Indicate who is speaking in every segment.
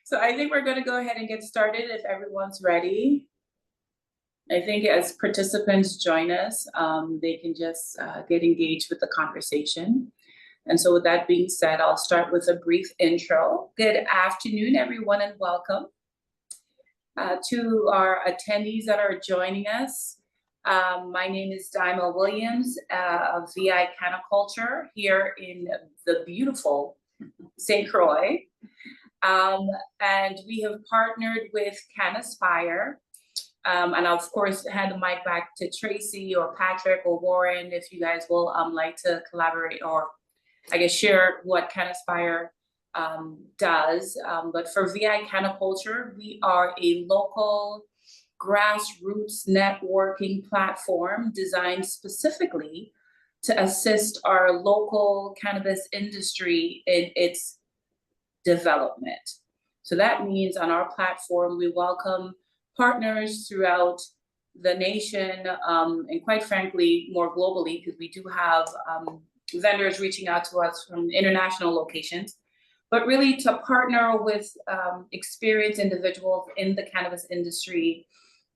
Speaker 1: So I think we're going to go ahead and get started if everyone's ready. I think as participants join us, they can just get engaged with the conversation. And so with that being said, I'll start with a brief intro. Good afternoon, everyone, and welcome to our attendees that are joining us. My name is Daima Williams of VI Canaculture here in the beautiful St. Croix. And we have partnered with Canaspire. And I'll, of course, hand the mic back to Tracy or Patrick or Warren if you guys will like to collaborate or, I guess, share what Canaspire does. But for VI Canaculture, we are a local grassroots networking platform designed specifically to assist our local cannabis industry in its development. So that means on our platform, we welcome partners throughout the nation, and quite frankly, more globally, because we do have vendors reaching out to us from international locations, but really to partner with experienced individuals in the cannabis industry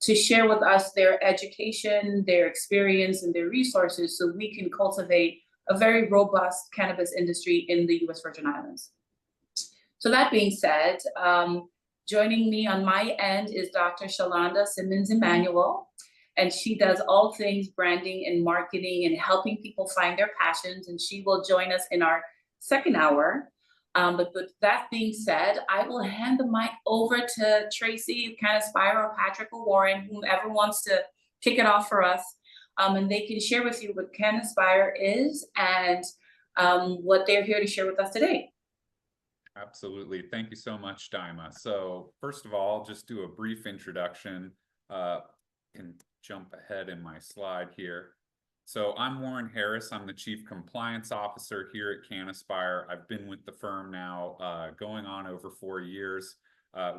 Speaker 1: to share with us their education, their experience, and their resources so we can cultivate a very robust cannabis industry in the US Virgin Islands. So that being said, joining me on my end is Dr. Shalonda Simmons-Emmanuel, and she does all things branding and marketing and helping people find their passions, and she will join us in our second hour. But with that being said, I will hand the mic over to Tracy, Canaspire, or Patrick or Warren, whomever wants to kick it off for us, and they can share with you what Canaspire is and what they're here to share with us today.
Speaker 2: Absolutely. Thank you so much, Daima. So first of all, just do a brief introduction. Can jump ahead in my slide here. So I'm Warren Harris. I'm the Chief Compliance Officer here at Canaspire. I've been with the firm now going on over 4 years.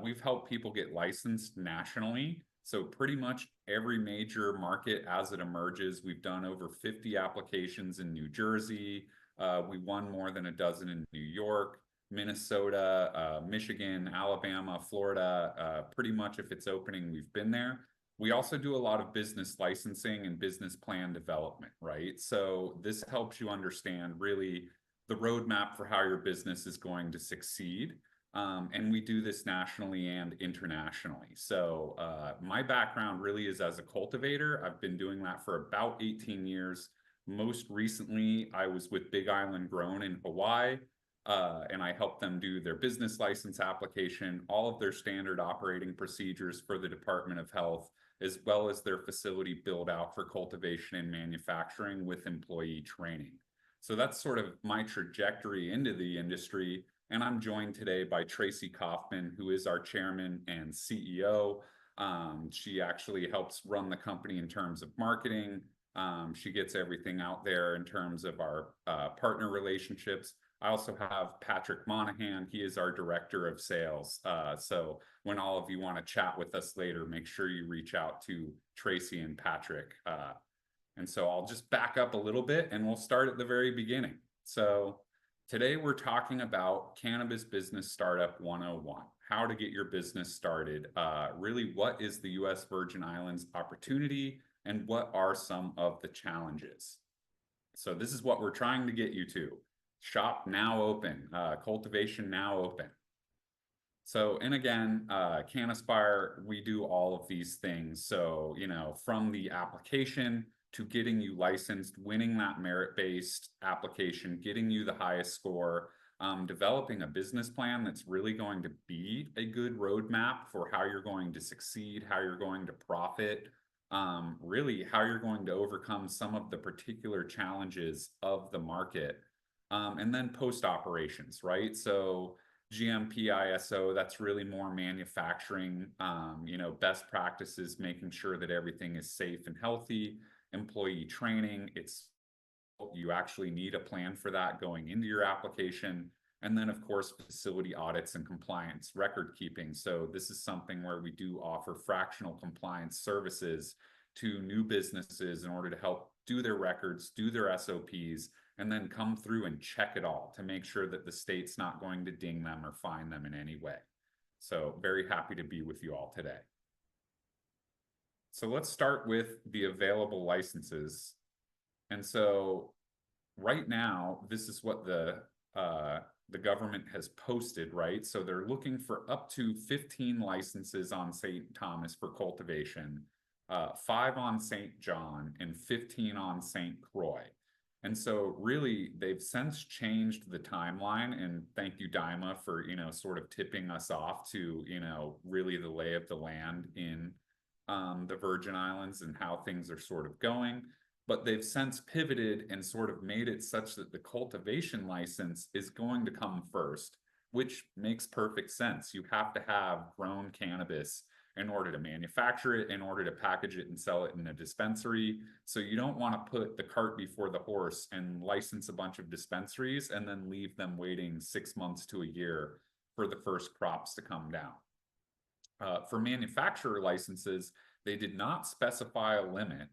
Speaker 2: We've helped people get licensed nationally. So pretty much every major market as it emerges. We've done over 50 applications in New Jersey. We won more than a dozen in New York, Minnesota, Michigan, Alabama, Florida. Pretty much if it's opening, we've been there. We also do a lot of business licensing and business plan development, right? So this helps you understand really the roadmap for how your business is going to succeed. And we do this nationally and internationally. So my background really is as a cultivator. I've been doing that for about 18 years. Most recently, I was with Big Island Grown in Hawaii. And I help them do their business license application, all of their standard operating procedures for the Department of Health, as well as their facility build out for cultivation and manufacturing with employee training. So that's sort of my trajectory into the industry. And I'm joined today by Tracy Kaufman, who is our chairman and CEO. She actually helps run the company in terms of marketing. She gets everything out there in terms of our partner relationships. I also have Patrick Monahan. He is our director of sales. So when all of you want to chat with us later, make sure you reach out to Tracy and Patrick. And so I'll just back up a little bit and we'll start at the very beginning. So today we're talking about Cannabis Business Startup 101, how to get your business started. Really, what is the US Virgin Islands opportunity and what are some of the challenges? So this is what we're trying to get you to. Shop now open, cultivation now open. So, and again, Canaspire, we do all of these things. So, you know, from the application to getting you licensed, winning that merit-based application, getting you the highest score, developing a business plan that's really going to be a good roadmap for how you're going to succeed, how you're going to profit, really how you're going to overcome some of the particular challenges of the market. And then post operations, right? So GMP ISO, that's really more manufacturing, you know, best practices, making sure that everything is safe and healthy, employee training. You actually need a plan for that going into your application. And then of course, facility audits and compliance record keeping. So this is something where we do offer fractional compliance services to new businesses in order to help do their records, do their SOPs, and then come through and check it all to make sure that the state's not going to ding them or fine them in any way. So very happy to be with you all today. So let's start with the available licenses. And so right now, this is what the government has posted, right? So they're looking for up to 15 licenses on St. Thomas for cultivation, 5 on St. John, and 15 on St. Croix. And so really, they've since changed the timeline, and thank you, Daima, for, sort of tipping us off to, really the lay of the land in the Virgin Islands and how things are sort of going. But they've since pivoted and sort of made it such that the cultivation license is going to come first, which makes perfect sense. You have to have grown cannabis in order to manufacture it, in order to package it and sell it in a dispensary. So you don't want to put the cart before the horse and license a bunch of dispensaries and then leave them waiting 6 months to a year for the first crops to come down. For manufacturer licenses, they did not specify a limit,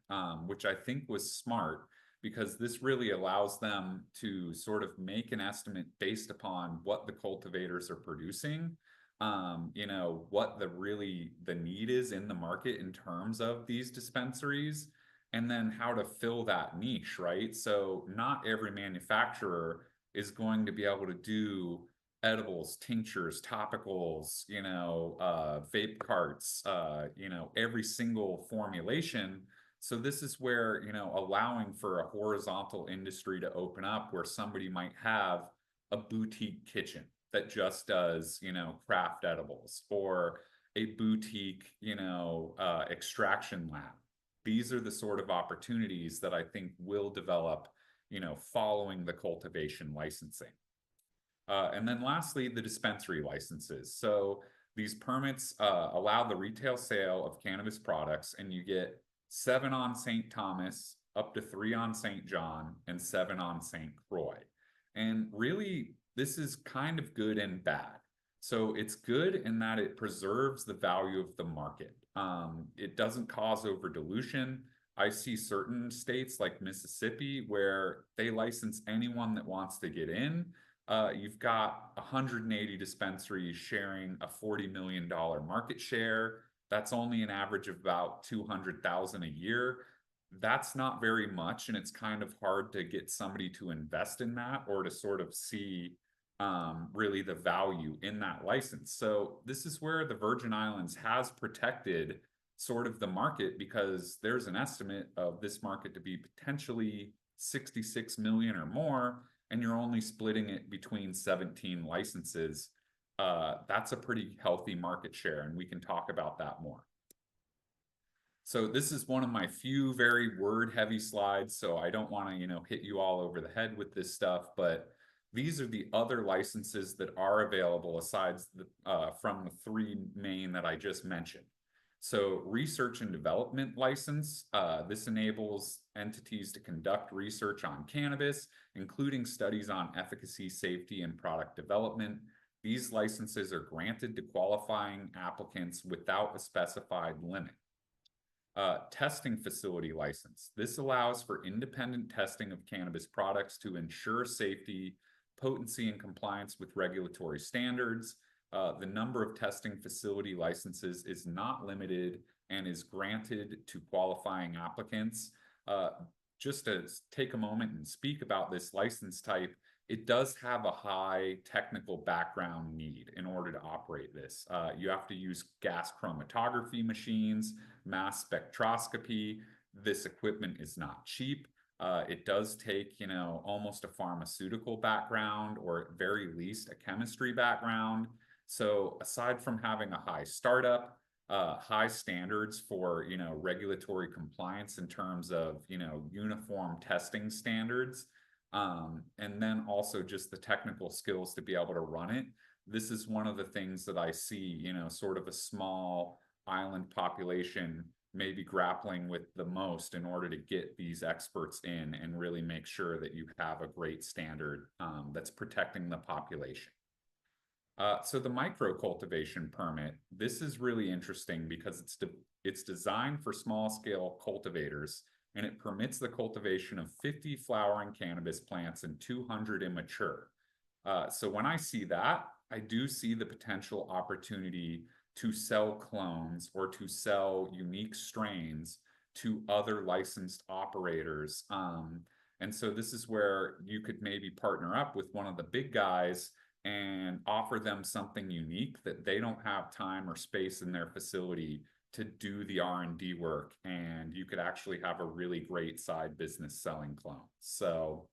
Speaker 2: which I think was smart, because this really allows them to sort of make an estimate based upon what the cultivators are producing, what the need is in the market in terms of these dispensaries, and then how to fill that niche, right? So not every manufacturer is going to be able to do edibles, tinctures, topicals, vape carts, every single formulation. So this is where, allowing for a horizontal industry to open up, where somebody might have a boutique kitchen that just does, craft edibles, or a boutique, extraction lab. These are the sort of opportunities that I think will develop, following the cultivation licensing. And then lastly, the dispensary licenses. So these permits allow the retail sale of cannabis products, and you get 7 on St. Thomas, up to 3 on St. John, and 7 on St. Croix. And really, this is kind of good and bad. So it's good in that it preserves the value of the market. It doesn't cause over dilution. I see certain states like Mississippi where they license anyone that wants to get in. You've got 180 dispensaries sharing a $40 million market share. That's only an average of about 200,000 a year. That's not very much, and it's kind of hard to get somebody to invest in that or to sort of see really the value in that license. So this is where the Virgin Islands has protected sort of the market, because there's an estimate of this market to be potentially 66 million or more, and you're only splitting it between 17 licenses. That's a pretty healthy market share, and we can talk about that more. So this is one of my few very word-heavy slides, so I don't want to, hit you all over the head with this stuff, but these are the other licenses that are available aside from the 3 main that I just mentioned. So research and development license, this enables entities to conduct research on cannabis, including studies on efficacy, safety, and product development. These licenses are granted to qualifying applicants without a specified limit. Testing facility license. This allows for independent testing of cannabis products to ensure safety, potency, and compliance with regulatory standards. The number of testing facility licenses is not limited and is granted to qualifying applicants. Just to take a moment and speak about this license type, it does have a high technical background need in order to operate this. You have to use gas chromatography machines, mass spectroscopy. This equipment is not cheap. It does take, almost a pharmaceutical background, or at very least a chemistry background. So aside from having a high startup, high standards for, regulatory compliance in terms of, uniform testing standards, and then also just the technical skills to be able to run it. This is one of the things that I see, sort of a small island population maybe grappling with the most in order to get these experts in and really make sure that you have a great standard that's protecting the population. So the micro cultivation permit, this is really interesting because it's designed for small scale cultivators, and it permits the cultivation of 50 flowering cannabis plants and 200 immature. So when I see that, I do see the potential opportunity to sell clones or to sell unique strains to other licensed operators. And so this is where you could maybe partner up with one of the big guys and offer them something unique that they don't have time or space in their facility to do the R&D work, and you could actually have a really great side business selling clones. So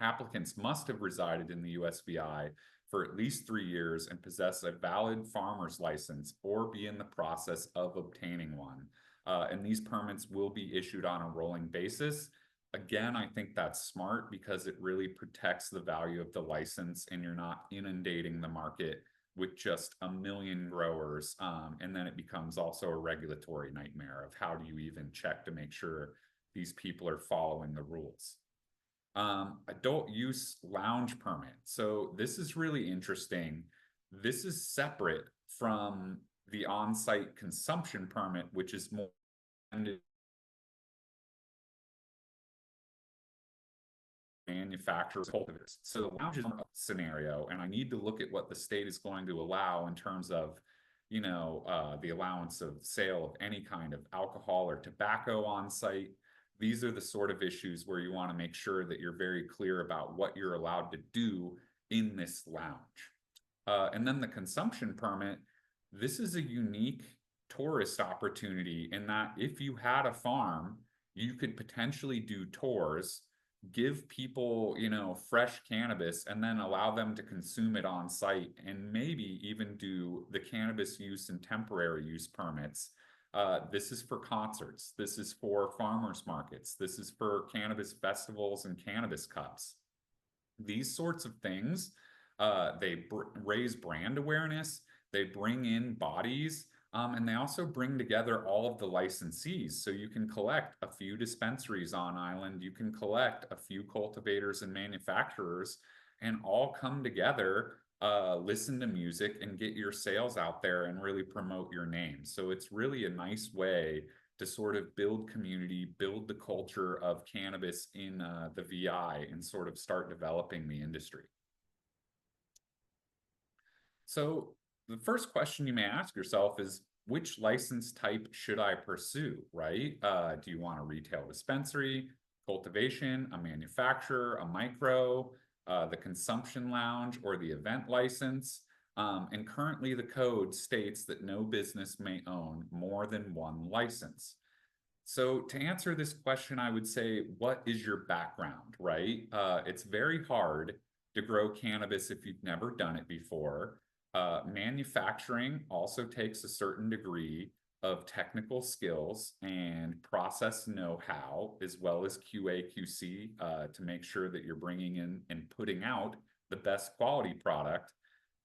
Speaker 2: applicants must have resided in the USVI for at least 3 years and possess a valid farmer's license or be in the process of obtaining one. And these permits will be issued on a rolling basis. Again, I think that's smart because it really protects the value of the license and you're not inundating the market with just a million growers. And then it becomes also a regulatory nightmare of how do you even check to make sure these people are following the rules. Adult use lounge permit. So this is really interesting. This is separate from the on-site consumption permit, which is more manufacturers, cultivators. So the lounge is a scenario, and I need to look at what the state is going to allow in terms of, the allowance of sale of any kind of alcohol or tobacco on site. These are the sort of issues where you want to make sure that you're very clear about what you're allowed to do in this lounge. And then the consumption permit, this is a unique tourist opportunity in that if you had a farm, you could potentially do tours, give people, fresh cannabis, and then allow them to consume it on site, and maybe even do the cannabis use and temporary use permits. This is for concerts. This is for farmers markets. This is for cannabis festivals and cannabis cups. These sorts of things, they raise brand awareness. They bring in bodies, and they also bring together all of the licensees. So you can collect a few dispensaries on island. You can collect a few cultivators and manufacturers, and all come together, listen to music and get your sales out there and really promote your name. So it's really a nice way to sort of build community, build the culture of cannabis in the VI, and sort of start developing the industry. So the first question you may ask yourself is, which license type should I pursue, right? Do you want a retail dispensary, cultivation, a manufacturer, a micro, the consumption lounge, or the event license? And currently the code states that no business may own more than one license. So to answer this question, I would say, what is your background, right? It's very hard to grow cannabis if you've never done it before. Manufacturing also takes a certain degree of technical skills and process know-how, as well as QA, QC, to make sure that you're bringing in and putting out the best quality product.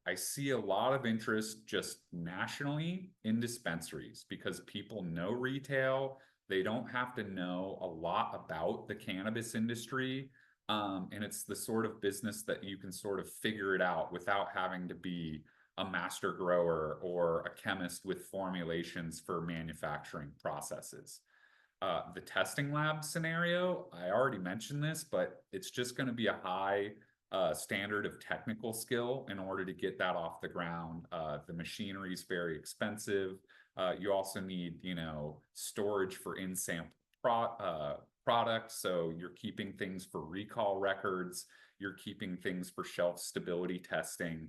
Speaker 2: I see a lot of interest just nationally in dispensaries because people know retail. They don't have to know a lot about the cannabis industry. And it's the sort of business that you can sort of figure it out without having to be a master grower or a chemist with formulations for manufacturing processes. The testing lab scenario, I already mentioned this, but it's just going to be a high standard of technical skill in order to get that off the ground. The machinery is very expensive. You also need, storage for in-sample products. So you're keeping things for recall records. You're keeping things for shelf stability testing.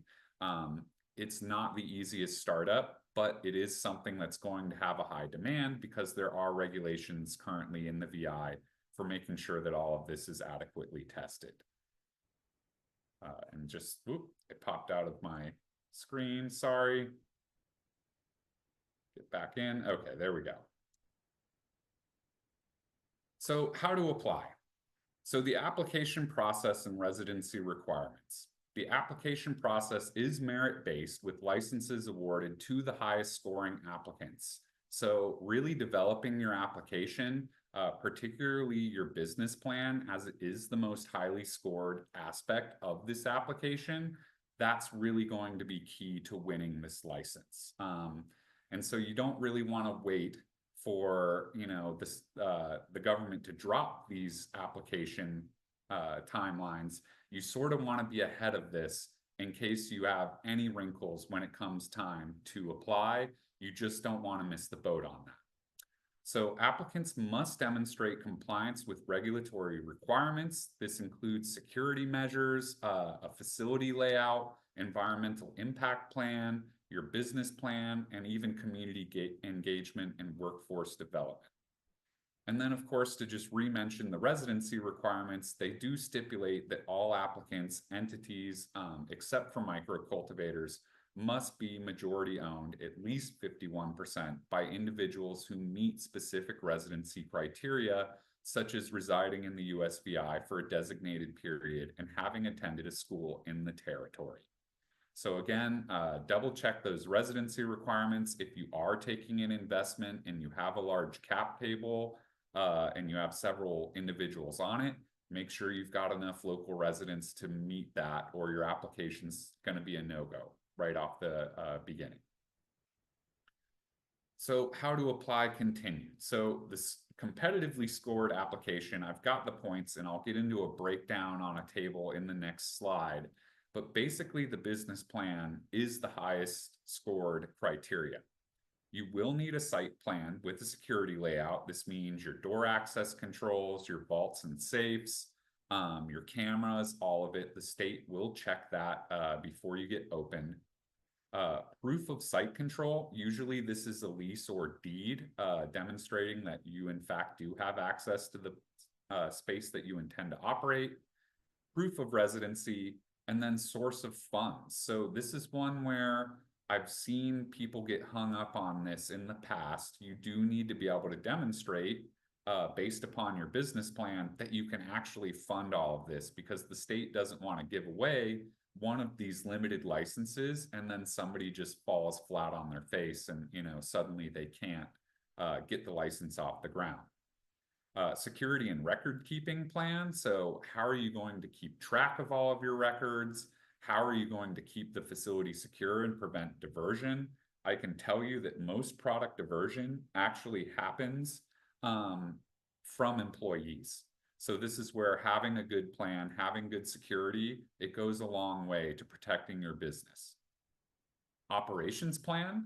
Speaker 2: It's not the easiest startup, but it is something that's going to have a high demand because there are regulations currently in the VI for making sure that all of this is adequately tested. And just, it popped out of my screen, sorry. Get back in, okay, there we go. So how to apply? So the application process and residency requirements. The application process is merit-based with licenses awarded to the highest scoring applicants. So really developing your application, particularly your business plan, as it is the most highly scored aspect of this application, that's really going to be key to winning this license. And so you don't really want to wait for the government to drop these application timelines. You sort of want to be ahead of this in case you have any wrinkles when it comes time to apply. You just don't want to miss the boat on that. So applicants must demonstrate compliance with regulatory requirements. This includes security measures, a facility layout, environmental impact plan, your business plan, and even community engagement and workforce development. And then, of course, to just re-mention the residency requirements, they do stipulate that all applicants, entities, except for microcultivators, must be majority owned, at least 51%, by individuals who meet specific residency criteria, such as residing in the USVI for a designated period and having attended a school in the territory. So again, double check those residency requirements. If you are taking an investment and you have a large cap table and you have several individuals on it, make sure you've got enough local residents to meet that, or your application's going to be a no-go right off the beginning. So how to apply continued. So this competitively scored application, I've got the points and I'll get into a breakdown on a table in the next slide. But basically the business plan is the highest scored criteria. You will need a site plan with a security layout. This means your door access controls, your vaults and safes, your cameras, all of it. The state will check that before you get opened. Proof of site control, usually this is a lease or deed demonstrating that you in fact do have access to the space that you intend to operate. Proof of residency, and then source of funds. So this is one where I've seen people get hung up on this in the past. You do need to be able to demonstrate based upon your business plan that you can actually fund all of this, because the state doesn't want to give away one of these limited licenses and then somebody just falls flat on their face and suddenly they can't get the license off the ground. Security and record keeping plan. So how are you going to keep track of all of your records? How are you going to keep the facility secure and prevent diversion? I can tell you that most product diversion actually happens from employees. So this is where having a good plan, having good security, it goes a long way to protecting your business. Operations plan,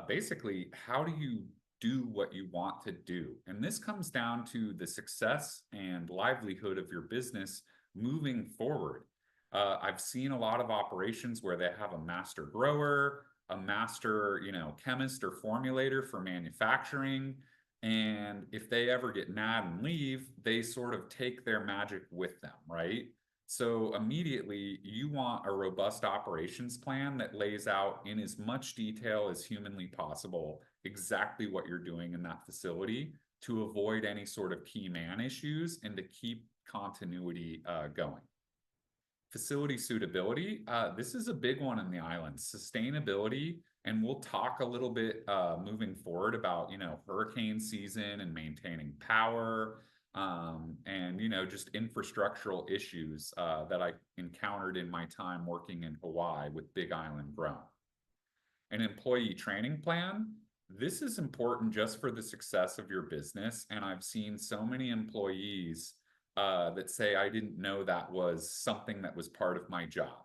Speaker 2: basically, how do you do what you want to do? And this comes down to the success and livelihood of your business moving forward. I've seen a lot of operations where they have a master grower, a master, chemist or formulator for manufacturing. And if they ever get mad and leave, they sort of take their magic with them, right? So immediately you want a robust operations plan that lays out in as much detail as humanly possible exactly what you're doing in that facility to avoid any sort of key man issues and to keep continuity going. Facility suitability, this is a big one in the islands. Sustainability, and we'll talk a little bit moving forward about, hurricane season and maintaining power, and, just infrastructural issues that I encountered in my time working in Hawaii with Big Island Grown. An employee training plan, this is important just for the success of your business. And I've seen so many employees that say, I didn't know that was something that was part of my job.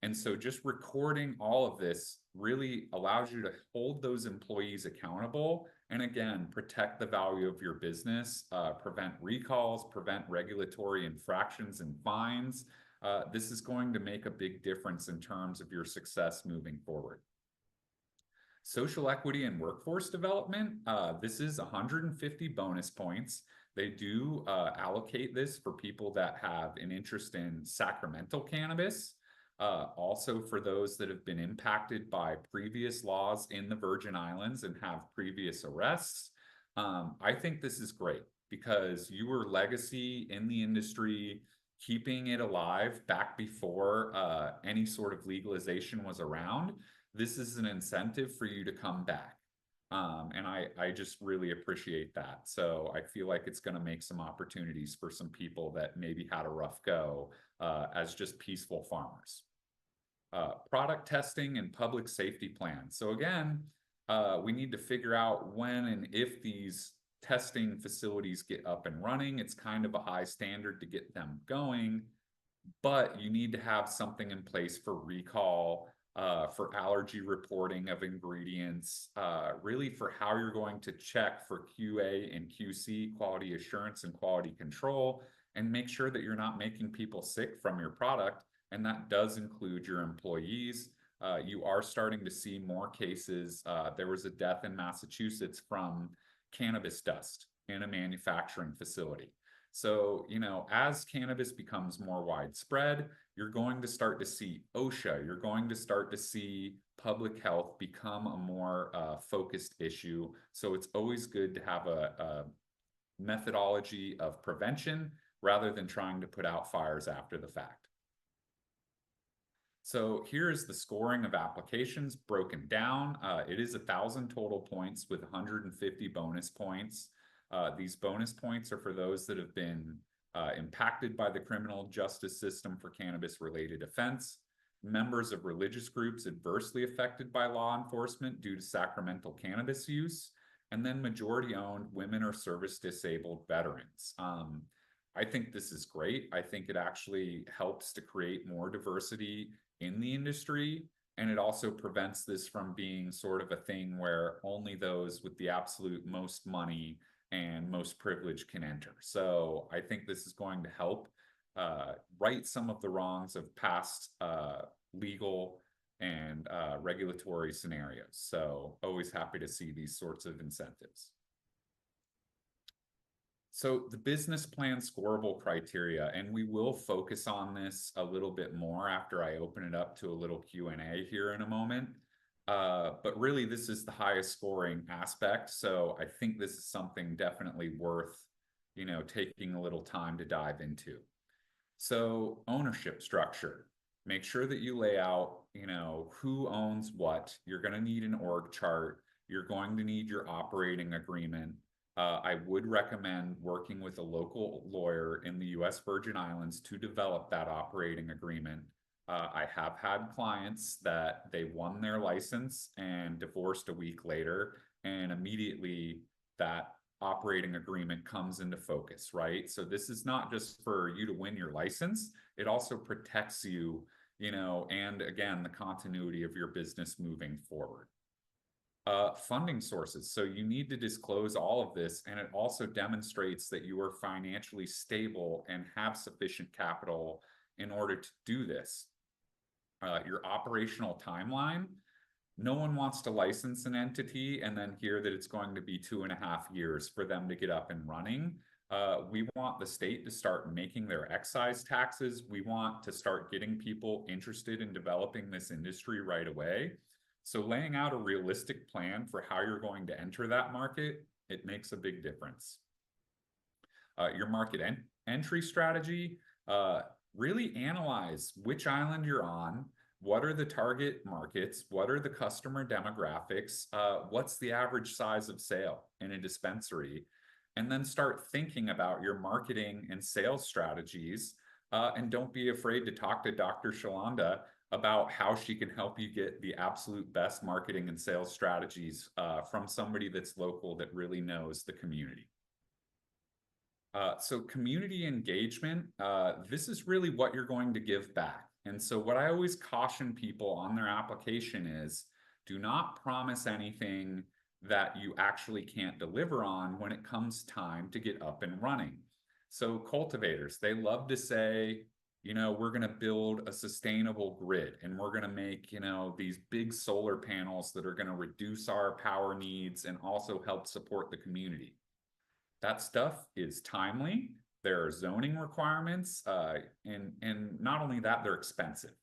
Speaker 2: And so just recording all of this really allows you to hold those employees accountable. And again, protect the value of your business, prevent recalls, prevent regulatory infractions and fines. This is going to make a big difference in terms of your success moving forward. Social equity and workforce development, this is 150 bonus points. They do allocate this for people that have an interest in sacramental cannabis. Also for those that have been impacted by previous laws in the Virgin Islands and have previous arrests. I think this is great because you were legacy in the industry, keeping it alive back before any sort of legalization was around. This is an incentive for you to come back. And I just really appreciate that. So I feel like it's going to make some opportunities for some people that maybe had a rough go as just peaceful farmers. Product testing and public safety plans. So again, we need to figure out when and if these testing facilities get up and running. It's kind of a high standard to get them going. but you need to have something in place for recall, for allergy reporting of ingredients, really for how you're going to check for QA and QC, quality assurance and quality control, and make sure that you're not making people sick from your product. And that does include your employees. You are starting to see more cases. There was a death in Massachusetts from cannabis dust in a manufacturing facility. So, as cannabis becomes more widespread, you're going to start to see OSHA, you're going to start to see public health become a more focused issue. So it's always good to have a methodology of prevention rather than trying to put out fires after the fact. So here's the scoring of applications broken down. It is 1,000 total points with 150 bonus points. These bonus points are for those that have been impacted by the criminal justice system for cannabis-related offense, members of religious groups adversely affected by law enforcement due to sacramental cannabis use, and then majority-owned women or service-disabled veterans. I think this is great. I think it actually helps to create more diversity in the industry. And it also prevents this from being sort of a thing where only those with the absolute most money and most privilege can enter. So I think this is going to help right some of the wrongs of past legal and regulatory scenarios. So always happy to see these sorts of incentives. So the business plan scorable criteria, and we will focus on this a little bit more after I open it up to a little Q&A here in a moment. But really, this is the highest scoring aspect. So I think this is something definitely worth, taking a little time to dive into. So ownership structure, make sure that you lay out, who owns what. You're going to need an org chart. You're going to need your operating agreement. I would recommend working with a local lawyer in the US Virgin Islands to develop that operating agreement. I have had clients that they won their license and divorced a week later, and immediately that operating agreement comes into focus, right? So this is not just for you to win your license, it also protects you, and again, the continuity of your business moving forward. Funding sources. So you need to disclose all of this, and it also demonstrates that you are financially stable and have sufficient capital in order to do this. Your operational timeline. No one wants to license an entity and then hear that it's going to be 2.5 years for them to get up and running. We want the state to start making their excise taxes. We want to start getting people interested in developing this industry right away. So laying out a realistic plan for how you're going to enter that market, it makes a big difference. Your market entry strategy, really analyze which island you're on, what are the target markets, what are the customer demographics, what's the average size of sale in a dispensary, and then start thinking about your marketing and sales strategies. And don't be afraid to talk to Dr. Shalanda about how she can help you get the absolute best marketing and sales strategies from somebody that's local that really knows the community. So community engagement, this is really what you're going to give back. And so what I always caution people on their application is, do not promise anything that you actually can't deliver on when it comes time to get up and running. So cultivators, they love to say, we're going to build a sustainable grid, and we're going to make, these big solar panels that are going to reduce our power needs and also help support the community. That stuff is timely. There are zoning requirements, and not only that, they're expensive.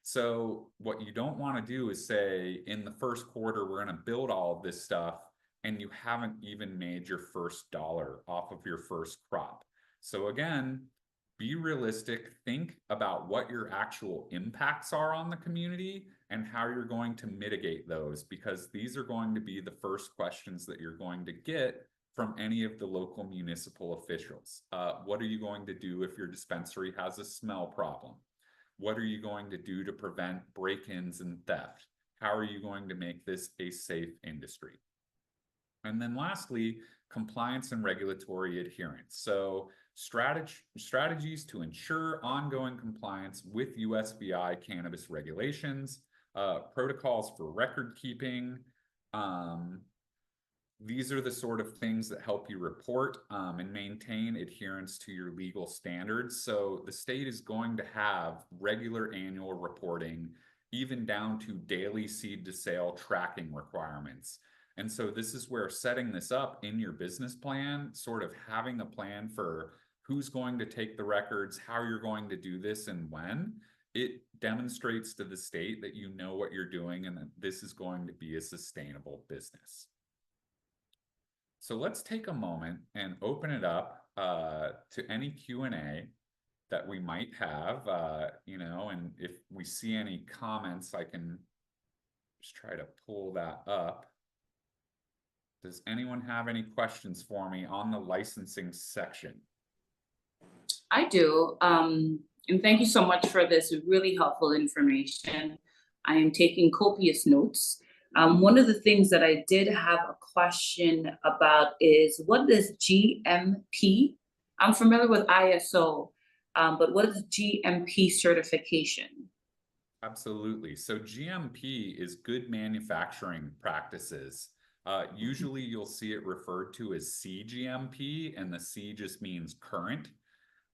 Speaker 2: So what you don't want to do is say, in the first quarter, we're going to build all of this stuff, and you haven't even made your first dollar off of your first crop. So again, be realistic, think about what your actual impacts are on the community and how you're going to mitigate those, because these are going to be the first questions that you're going to get from any of the local municipal officials. What are you going to do if your dispensary has a smell problem? What are you going to do to prevent break-ins and theft? How are you going to make this a safe industry? And then lastly, compliance and regulatory adherence. So strategies to ensure ongoing compliance with USVI cannabis regulations, protocols for record keeping. These are the sort of things that help you report and maintain adherence to your legal standards. So the state is going to have regular annual reporting, even down to daily seed to sale tracking requirements. And so this is where setting this up in your business plan, sort of having a plan for who's going to take the records, how you're going to do this, and when, it demonstrates to the state that you know what you're doing and that this is going to be a sustainable business. So let's take a moment and open it up to any Q&A that we might have, and if we see any comments, I can just try to pull that up. Does anyone have any questions for me on the licensing section?
Speaker 1: I do. And thank you so much for this really helpful information. I am taking copious notes. One of the things that I did have a question about is, what is GMP? I'm familiar with ISO, but what is GMP certification?
Speaker 2: Absolutely. So GMP is good manufacturing practices. Usually you'll see it referred to as CGMP, and the C just means current.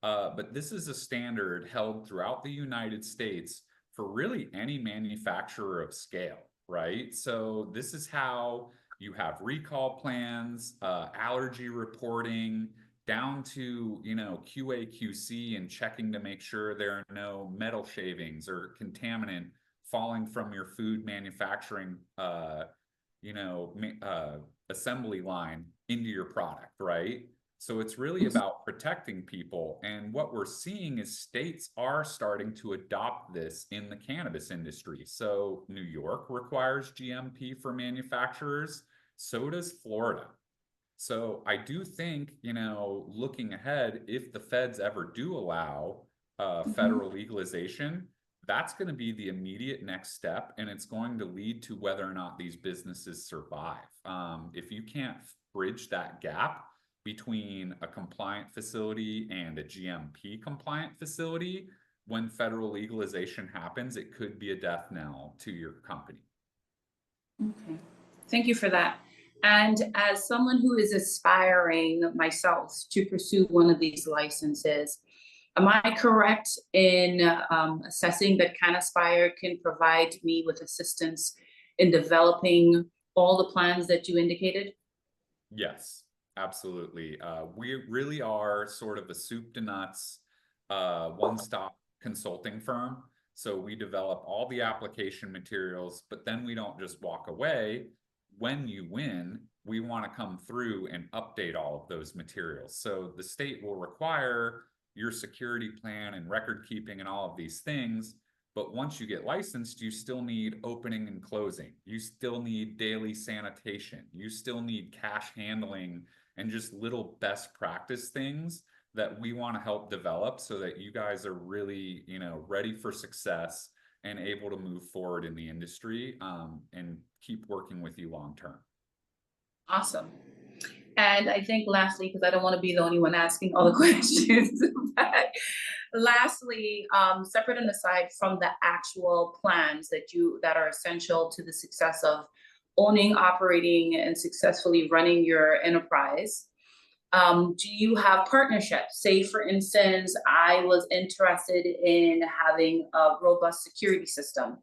Speaker 2: But this is a standard held throughout the United States for really any manufacturer of scale, right? So this is how you have recall plans, allergy reporting, down to, QA, QC, and checking to make sure there are no metal shavings or contaminant falling from your food manufacturing, assembly line into your product, right? So it's really about protecting people. And what we're seeing is states are starting to adopt this in the cannabis industry. So New York requires GMP for manufacturers, so does Florida. So I do think, looking ahead, if the feds ever do allow federal legalization, that's going to be the immediate next step, and it's going to lead to whether or not these businesses survive. If you can't bridge that gap between a compliant facility and a GMP compliant facility, when federal legalization happens, it could be a death knell to your company.
Speaker 1: Okay, thank you for that. And as someone who is aspiring myself to pursue one of these licenses, am I correct in assessing that CanAspire can provide me with assistance in developing all the plans that you indicated?
Speaker 2: Yes, absolutely. We really are sort of a soup to nuts, one-stop consulting firm. So we develop all the application materials, but then we don't just walk away. When you win, we want to come through and update all of those materials. So the state will require your security plan and record keeping and all of these things. But once you get licensed, you still need opening and closing. You still need daily sanitation. You still need cash handling and just little best practice things that we want to help develop so that you guys are really, ready for success and able to move forward in the industry and keep working with you long term.
Speaker 1: Awesome. And I think lastly, because I don't want to be the only one asking all the questions, but lastly, separate and aside from the actual plans that are essential to the success of owning, operating, and successfully running your enterprise, do you have partnerships? Say, for instance, I was interested in having a robust security system.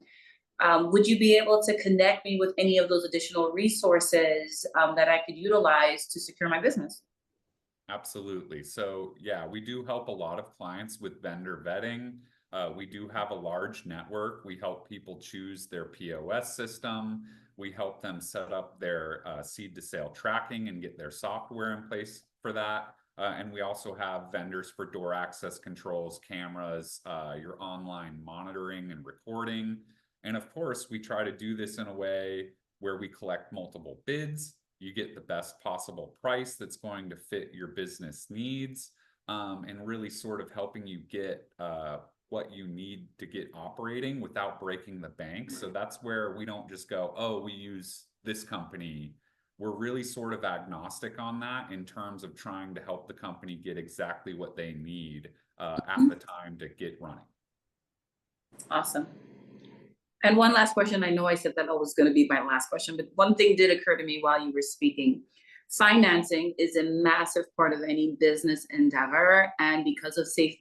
Speaker 1: Would you be able to connect me with any of those additional resources that I could utilize to secure my business?
Speaker 2: Absolutely. So yeah, we do help a lot of clients with vendor vetting. We do have a large network. We help people choose their POS system. We help them set up their seed to sale tracking and get their software in place for that. And we also have vendors for door access controls, cameras, your online monitoring and recording. And of course, we try to do this in a way where we collect multiple bids. You get the best possible price that's going to fit your business needs, and really sort of helping you get what you need to get operating without breaking the bank. So that's where we don't just go, oh, we use this company. we're really sort of agnostic on that in terms of trying to help the company get exactly what they need at the time to get running.
Speaker 1: Awesome. And one last question. I know I said that was going to be my last question, but one thing did occur to me while you were speaking. Financing is a massive part of any business endeavor. And because of safe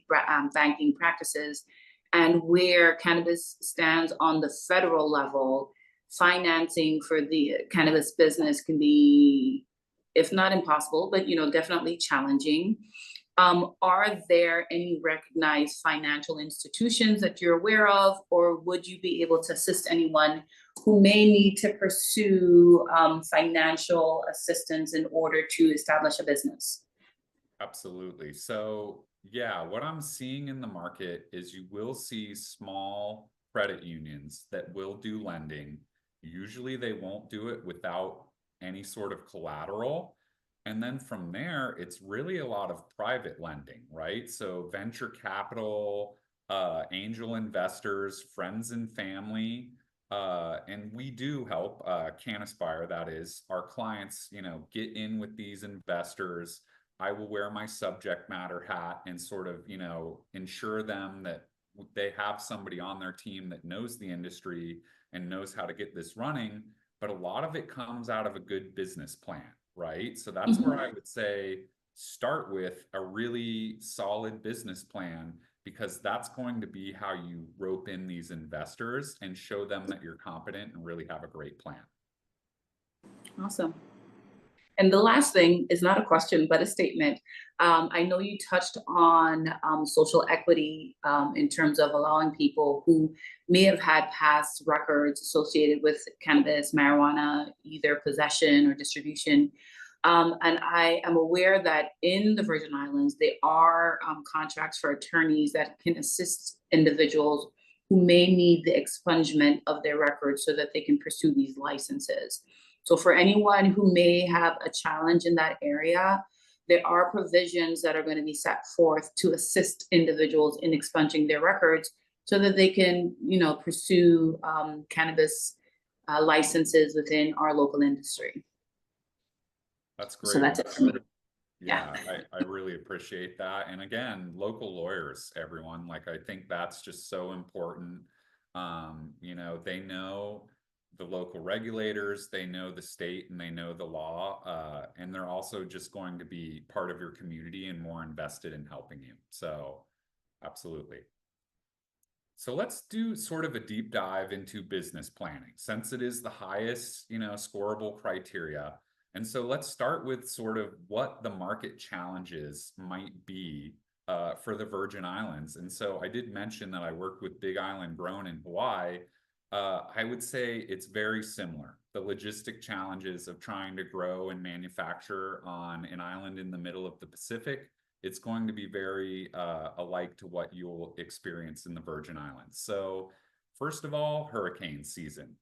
Speaker 1: banking practices and where cannabis stands on the federal level, financing for the cannabis business can be, if not impossible, but definitely challenging. Are there any recognized financial institutions that you're aware of, or would you be able to assist anyone who may need to pursue financial assistance in order to establish a business?
Speaker 2: Absolutely. So yeah, what I'm seeing in the market is you will see small credit unions that will do lending. Usually they won't do it without any sort of collateral. And then from there, it's really a lot of private lending, right? So venture capital, angel investors, friends and family. And we do help Canaspire, that is, our clients, get in with these investors. I will wear my subject matter hat and sort of, ensure them that they have somebody on their team that knows the industry and knows how to get this running. But a lot of it comes out of a good business plan, right? So that's where I would say start with a really solid business plan, because that's going to be how you rope in these investors and show them that you're competent and really have a great plan.
Speaker 1: Awesome. And the last thing is not a question, but a statement. I know you touched on social equity in terms of allowing people who may have had past records associated with cannabis, marijuana, either possession or distribution. And I am aware that in the Virgin Islands, there are contracts for attorneys that can assist individuals who may need the expungement of their records so that they can pursue these licenses. So for anyone who may have a challenge in that area, there are provisions that are going to be set forth to assist individuals in expunging their records so that they can, pursue cannabis licenses within our local industry.
Speaker 2: That's
Speaker 1: So
Speaker 2: great.
Speaker 1: that's it for me.
Speaker 2: Yeah, I really appreciate that. And again, local lawyers, everyone, like, I think that's just so important. They know the local regulators, they know the state, and they know the law. And they're also just going to be part of your community and more invested in helping you. So absolutely. So let's do sort of a deep dive into business planning, since it is the highest, scorable criteria. And so let's start with sort of what the market challenges might be for the Virgin Islands. And so I did mention that I worked with Big Island Grown in Hawaii. I would say it's very similar. The logistic challenges of trying to grow and manufacture on an island in the middle of the Pacific, it's going to be very alike to what you'll experience in the Virgin Islands. So first of all, hurricane season.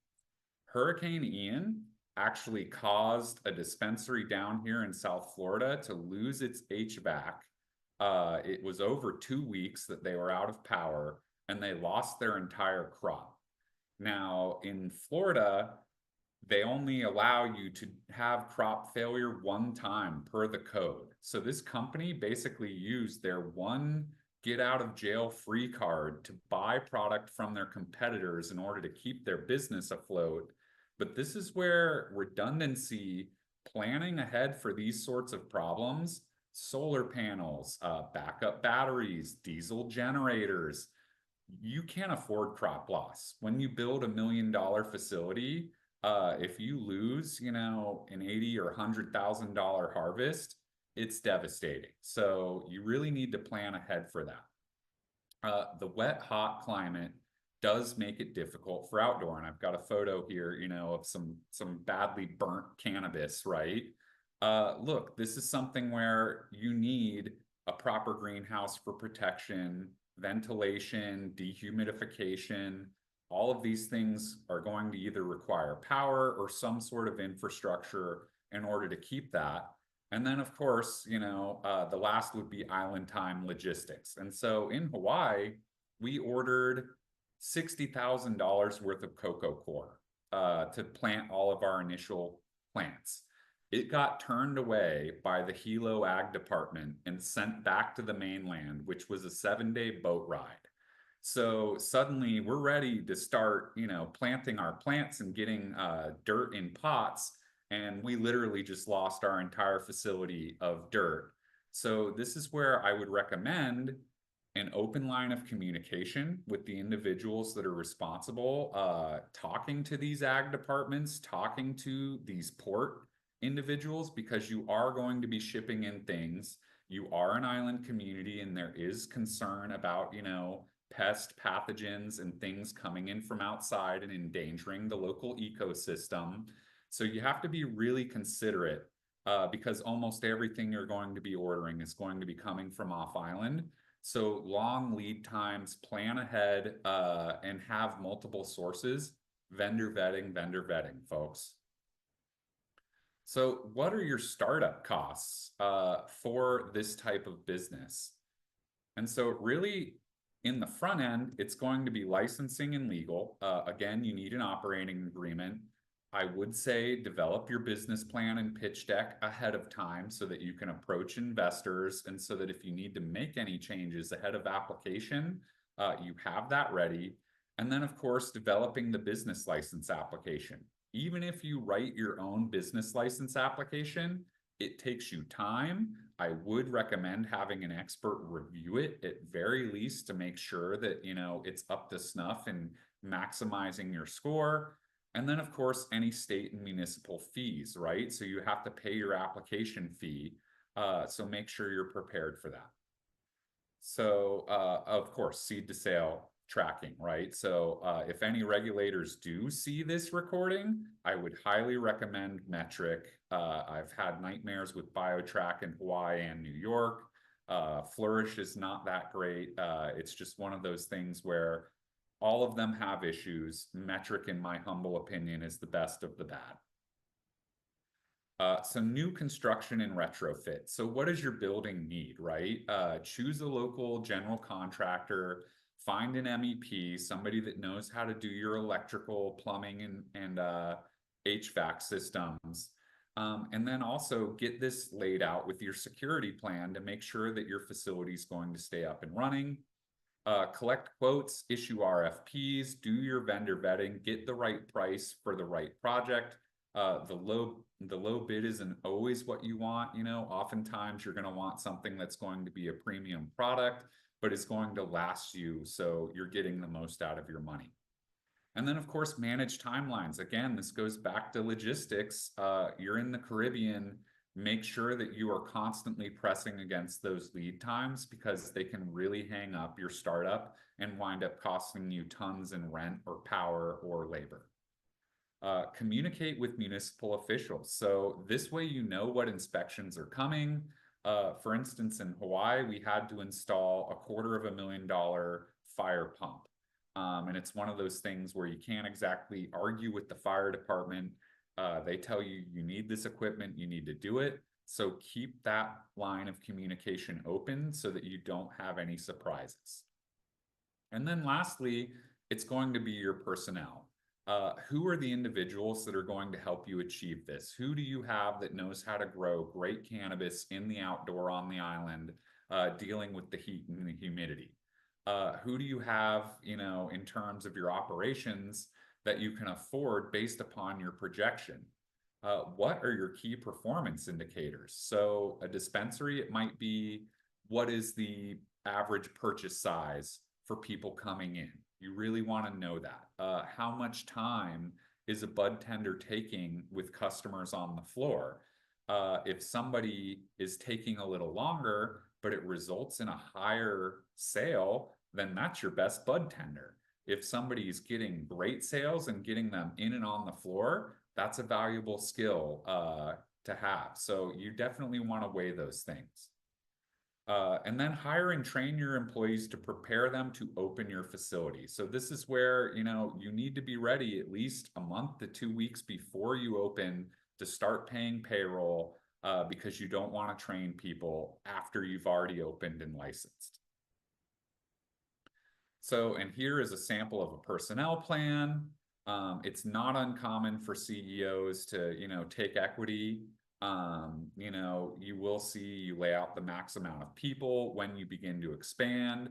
Speaker 2: Hurricane Ian actually caused a dispensary down here in South Florida to lose its HVAC. It was over 2 weeks that they were out of power, and they lost their entire crop. Now, in Florida, they only allow you to have crop failure one time per the code. So this company basically used their one get out of jail free card to buy product from their competitors in order to keep their business afloat. But this is where redundancy, planning ahead for these sorts of problems, solar panels, backup batteries, diesel generators, you can't afford crop loss. When you build $1 million facility, if you lose, an $80,000 or $100,000 harvest, it's devastating. So you really need to plan ahead for that. The wet, hot climate does make it difficult for outdoor. And I've got a photo here, of some badly burnt cannabis, right? Look, this is something where you need a proper greenhouse for protection, ventilation, dehumidification. All of these things are going to either require power or some sort of infrastructure in order to keep that. And then, of course, the last would be island time logistics. And so in Hawaii, we ordered $60,000 worth of cocoa coir to plant all of our initial plants. it got turned away by the Hilo Ag Department and sent back to the mainland, which was a 7-day boat ride. So suddenly we're ready to start, planting our plants and getting dirt in pots. And we literally just lost our entire facility of dirt. So this is where I would recommend an open line of communication with the individuals that are responsible, talking to these ag departments, talking to these port individuals, because you are going to be shipping in things. You are an island community, and there is concern about, pest pathogens and things coming in from outside and endangering the local ecosystem. So you have to be really considerate, because almost everything you're going to be ordering is going to be coming from off island. So long lead times, plan ahead, and have multiple sources. Vendor vetting, folks. So what are your startup costs for this type of business? And so really, in the front end, it's going to be licensing and legal. Again, you need an operating agreement. I would say develop your business plan and pitch deck ahead of time so that you can approach investors, and so that if you need to make any changes ahead of application, you have that ready. And then, of course, developing the business license application. Even if you write your own business license application, it takes you time. I would recommend having an expert review it at very least to make sure that, it's up to snuff and maximizing your score. And then, of course, any state and municipal fees, right? So you have to pay your application fee. So make sure you're prepared for that. So, of course, seed to sale tracking, right? So if any regulators do see this recording, I would highly recommend Metric. I've had nightmares with BioTrack in Hawaii and New York. Flourish is not that great. It's just one of those things where all of them have issues. Metric, in my humble opinion, is the best of the bad. So new construction and retrofit. So what does your building need, right? Choose a local general contractor, find an MEP, somebody that knows how to do your electrical, plumbing, and HVAC systems. And then also get this laid out with your security plan to make sure that your facility is going to stay up and running. Collect quotes, issue RFPs, do your vendor vetting, get the right price for the right project. The low bid isn't always what you want. Oftentimes you're going to want something that's going to be a premium product, but it's going to last you, so you're getting the most out of your money. And then, of course, manage timelines. Again, this goes back to logistics. You're in the Caribbean. Make sure that you are constantly pressing against those lead times, because they can really hang up your startup and wind up costing you tons in rent or power or labor. Communicate with municipal officials. So this way, what inspections are coming. For instance, in Hawaii, we had to install a $250,000 fire pump. And it's one of those things where you can't exactly argue with the fire department. They tell you, you need this equipment, you need to do it. So keep that line of communication open so that you don't have any surprises. And then lastly, it's going to be your personnel. Who are the individuals that are going to help you achieve this? Who do you have that knows how to grow great cannabis in the outdoor on the island, dealing with the heat and the humidity? Who do you have, in terms of your operations that you can afford based upon your projection? What are your key performance indicators? So a dispensary, it might be, what is the average purchase size for people coming in? You really want to know that. How much time is a bud tender taking with customers on the floor? If somebody is taking a little longer, but it results in a higher sale, then that's your best bud tender. If somebody's getting great sales and getting them in and on the floor, that's a valuable skill to have. So you definitely want to weigh those things. And then hire and train your employees to prepare them to open your facility. So this is where, you need to be ready at least a month to 2 weeks before you open to start paying payroll, because you don't want to train people after you've already opened and licensed. So, and here is a sample of a personnel plan. It's not uncommon for CEOs to, take equity. You know, you will see you lay out the max amount of people when you begin to expand.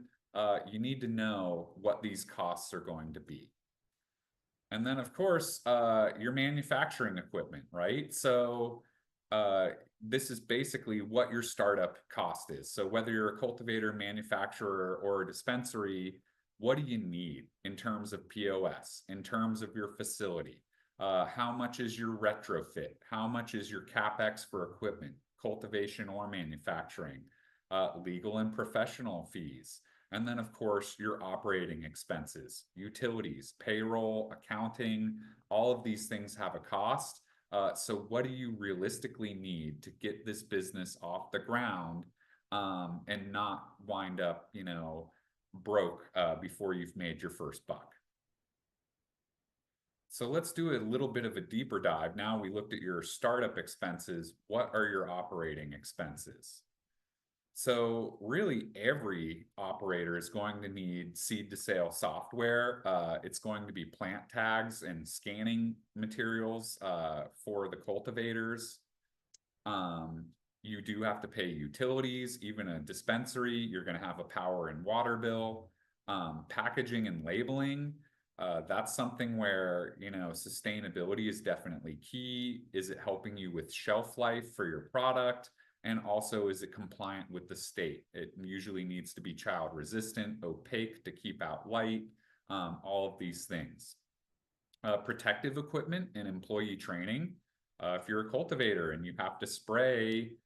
Speaker 2: You need to know what these costs are going to be. And then, of course, your manufacturing equipment, right? So this is basically what your startup cost is. So whether you're a cultivator, manufacturer, or a dispensary, what do you need in terms of POS, in terms of your facility? How much is your retrofit? How much is your CapEx for equipment, cultivation or manufacturing? Legal and professional fees. And then, of course, your operating expenses, utilities, payroll, accounting, all of these things have a cost. So what do you realistically need to get this business off the ground and not wind up, you know, broke before you've made your first buck? So let's do a little bit of a deeper dive. Now we looked at your startup expenses. What are your operating expenses? So really every operator is going to need seed to sale software. It's going to be plant tags and scanning materials for the cultivators. You do have to pay utilities, even a dispensary, you're going to have a power and water bill. Packaging and labeling, that's something where, you know, sustainability is definitely key. Is it helping you with shelf life for your product? And also, is it compliant with the state? It usually needs to be child resistant, opaque to keep out light, all of these things. Protective equipment and employee training. If you're a cultivator and you have to spray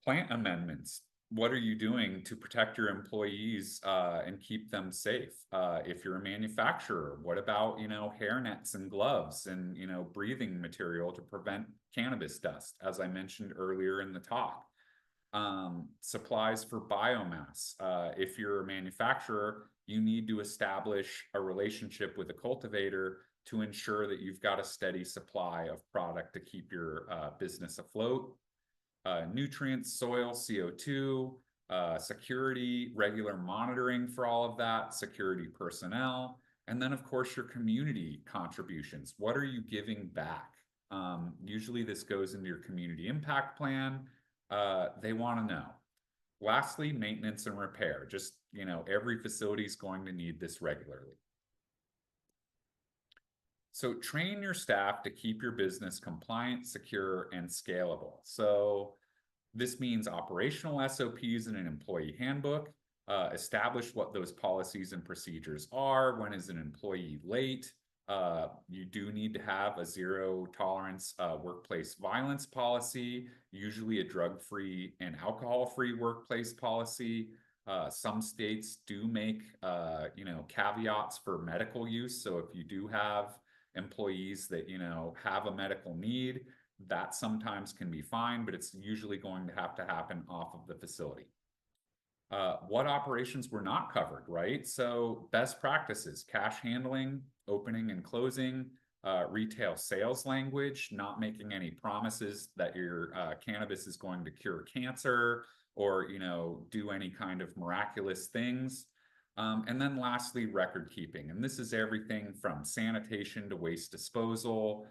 Speaker 2: plant amendments, what are you doing to protect your employees and keep them safe? If you're a manufacturer, what about, you know, hair nets and gloves and, you know, breathing material to prevent cannabis dust, as I mentioned earlier in the talk? Supplies for biomass. If you're a manufacturer, you need to establish a relationship with a cultivator to ensure that you've got a steady supply of product to keep your business afloat. Nutrients, soil, CO2, security, regular monitoring for all of that, security personnel, and then of course your community contributions. What are you giving back? Usually this goes into your community impact plan. They want to know. Lastly, maintenance and repair. Just, you know, every facility is going to need this regularly. So train your staff to keep your business compliant, secure, and scalable. So this means operational SOPs in an employee handbook, establish what those policies and procedures are. When is an employee late? You do need to have a zero tolerance workplace violence policy, usually a drug-free and alcohol-free workplace policy. Some states do make, you know, caveats for medical use. So if you do have employees that, you know, have a medical need, that sometimes can be fine, but it's usually going to happen off of the facility. What operations were not covered, right? So best practices, cash handling, opening and closing, retail sales language, not making any promises that your cannabis is going to cure cancer or, you know, do any kind of miraculous things. And then lastly, record keeping. And this is everything from sanitation to waste disposal,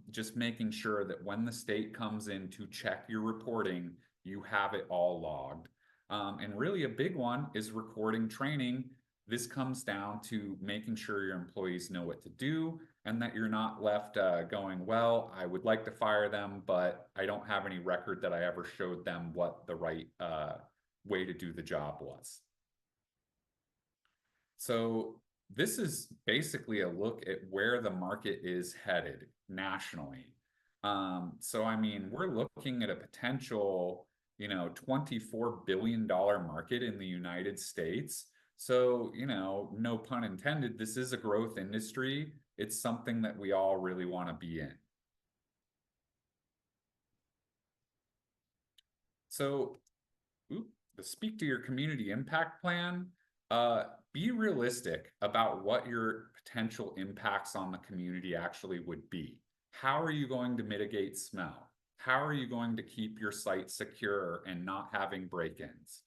Speaker 2: just making sure that when the state comes in to check your reporting, you have it all logged. And really a big one is recording training. This comes down to making sure your employees know what to do and that you're not left going, well, I would like to fire them, but I don't have any record that I ever showed them what the right way to do the job was. So this is basically a look at where the market is headed nationally. So, I mean, we're looking at a potential, you know, $24 billion market in the United States. So, you know, no pun intended, this is a growth industry. It's something that we all really want to be in. So, to speak to your community impact plan, be realistic about what your potential impacts on the community actually would be. How are you going to mitigate smell? How are you going to keep your site secure and not having break-ins?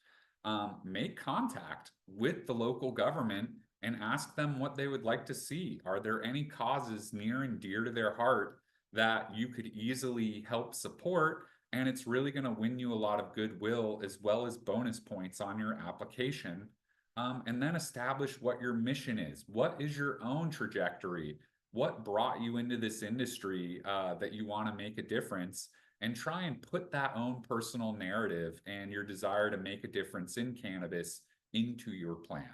Speaker 2: Make contact with the local government and ask them what they would like to see. Are there any causes near and dear to their heart that you could easily help support. And it's really going to win you a lot of goodwill as well as bonus points on your application. And then establish what your mission is. What is your own trajectory? What brought you into this industry that you want to make a difference? And try and put that own personal narrative and your desire to make a difference in cannabis into your plan.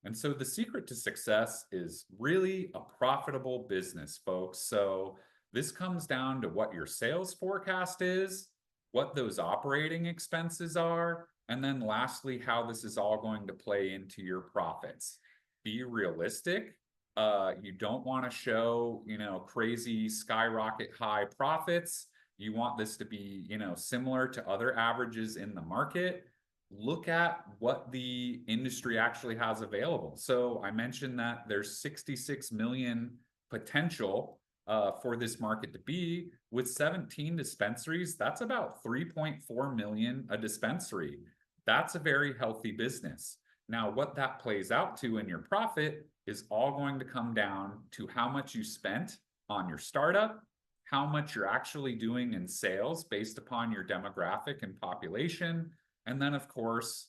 Speaker 2: And so the secret to success is really a profitable business, folks. So this comes down to what your sales forecast is, what those operating expenses are, and then lastly, how this is all going to play into your profits. Be realistic. You don't want to show, crazy skyrocket high profits. You want this to be, similar to other averages in the market. Look at what the industry actually has available. So I mentioned that there's 66 million potential for this market to be. With 17 dispensaries, that's about 3.4 million a dispensary. That's a very healthy business. Now, what that plays out to in your profit is all going to come down to how much you spent on your startup, how much you're actually doing in sales based upon your demographic and population, and then, of course,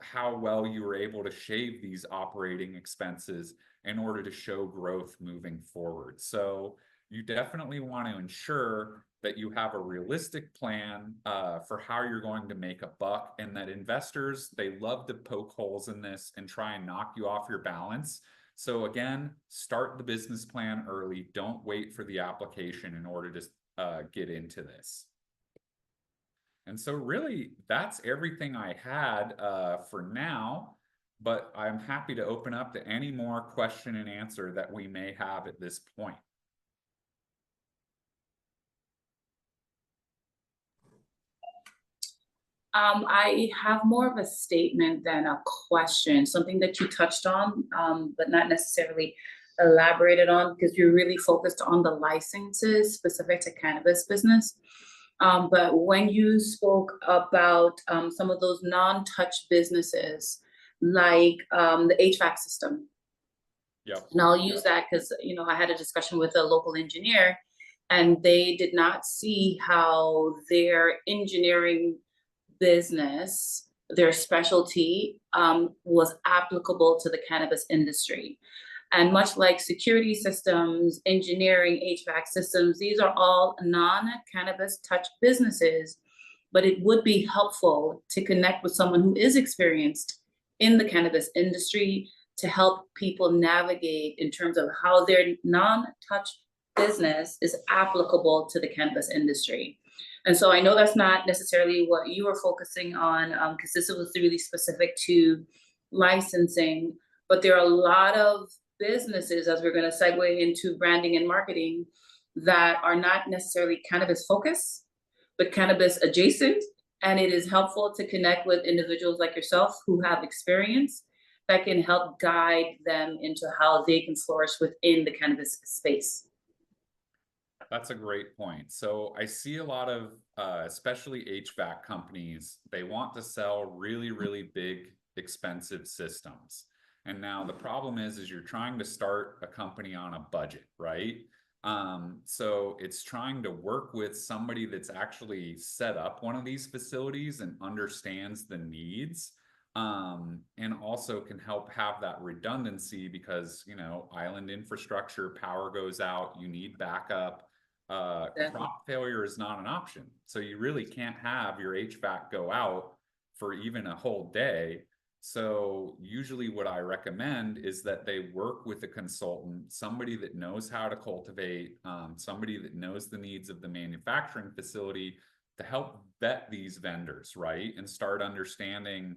Speaker 2: how well you were able to shave these operating expenses in order to show growth moving forward. So you definitely want to ensure that you have a realistic plan for how you're going to make a buck, and that investors, they love to poke holes in this and try and knock you off your balance. So again, start the business plan early. Don't wait for the application in order to get into this. And so really, that's everything I had for now, but I'm happy to open up to any more question and answer that we may have at this point.
Speaker 1: I have more of a statement than a question, something that you touched on, but not necessarily elaborated on, because you're really focused on the licenses specific to cannabis business. But when you spoke about some of those non-touch businesses, like the HVAC system,
Speaker 2: Yep.
Speaker 1: and I'll use that because I had a discussion with a local engineer, and they did not see how their engineering business, their specialty, was applicable to the cannabis industry. And much like security systems, engineering, HVAC systems, these are all non-cannabis touch businesses, but it would be helpful to connect with someone who is experienced in the cannabis industry to help people navigate in terms of how their non-touch business is applicable to the cannabis industry. And so I know that's not necessarily what you were focusing on, because this was really specific to licensing, but there are a lot of businesses, as we're going to segue into branding and marketing, that are not necessarily cannabis focused, but cannabis adjacent. And it is helpful to connect with individuals like yourself who have experience that can help guide them into how they can flourish within the cannabis space.
Speaker 2: That's a great point. So I see a lot of, especially HVAC companies, they want to sell really, really big, expensive systems. And now the problem is you're trying to start a company on a budget, right? So it's trying to work with somebody that's actually set up one of these facilities and understands the needs, and also can help have that redundancy because, island infrastructure, power goes out, you need backup. Crop failure is not an option. So you really can't have your HVAC go out for even a whole day. So usually what I recommend is that they work with a consultant, somebody that knows how to cultivate, somebody that knows the needs of the manufacturing facility, to help vet these vendors, right? And start understanding,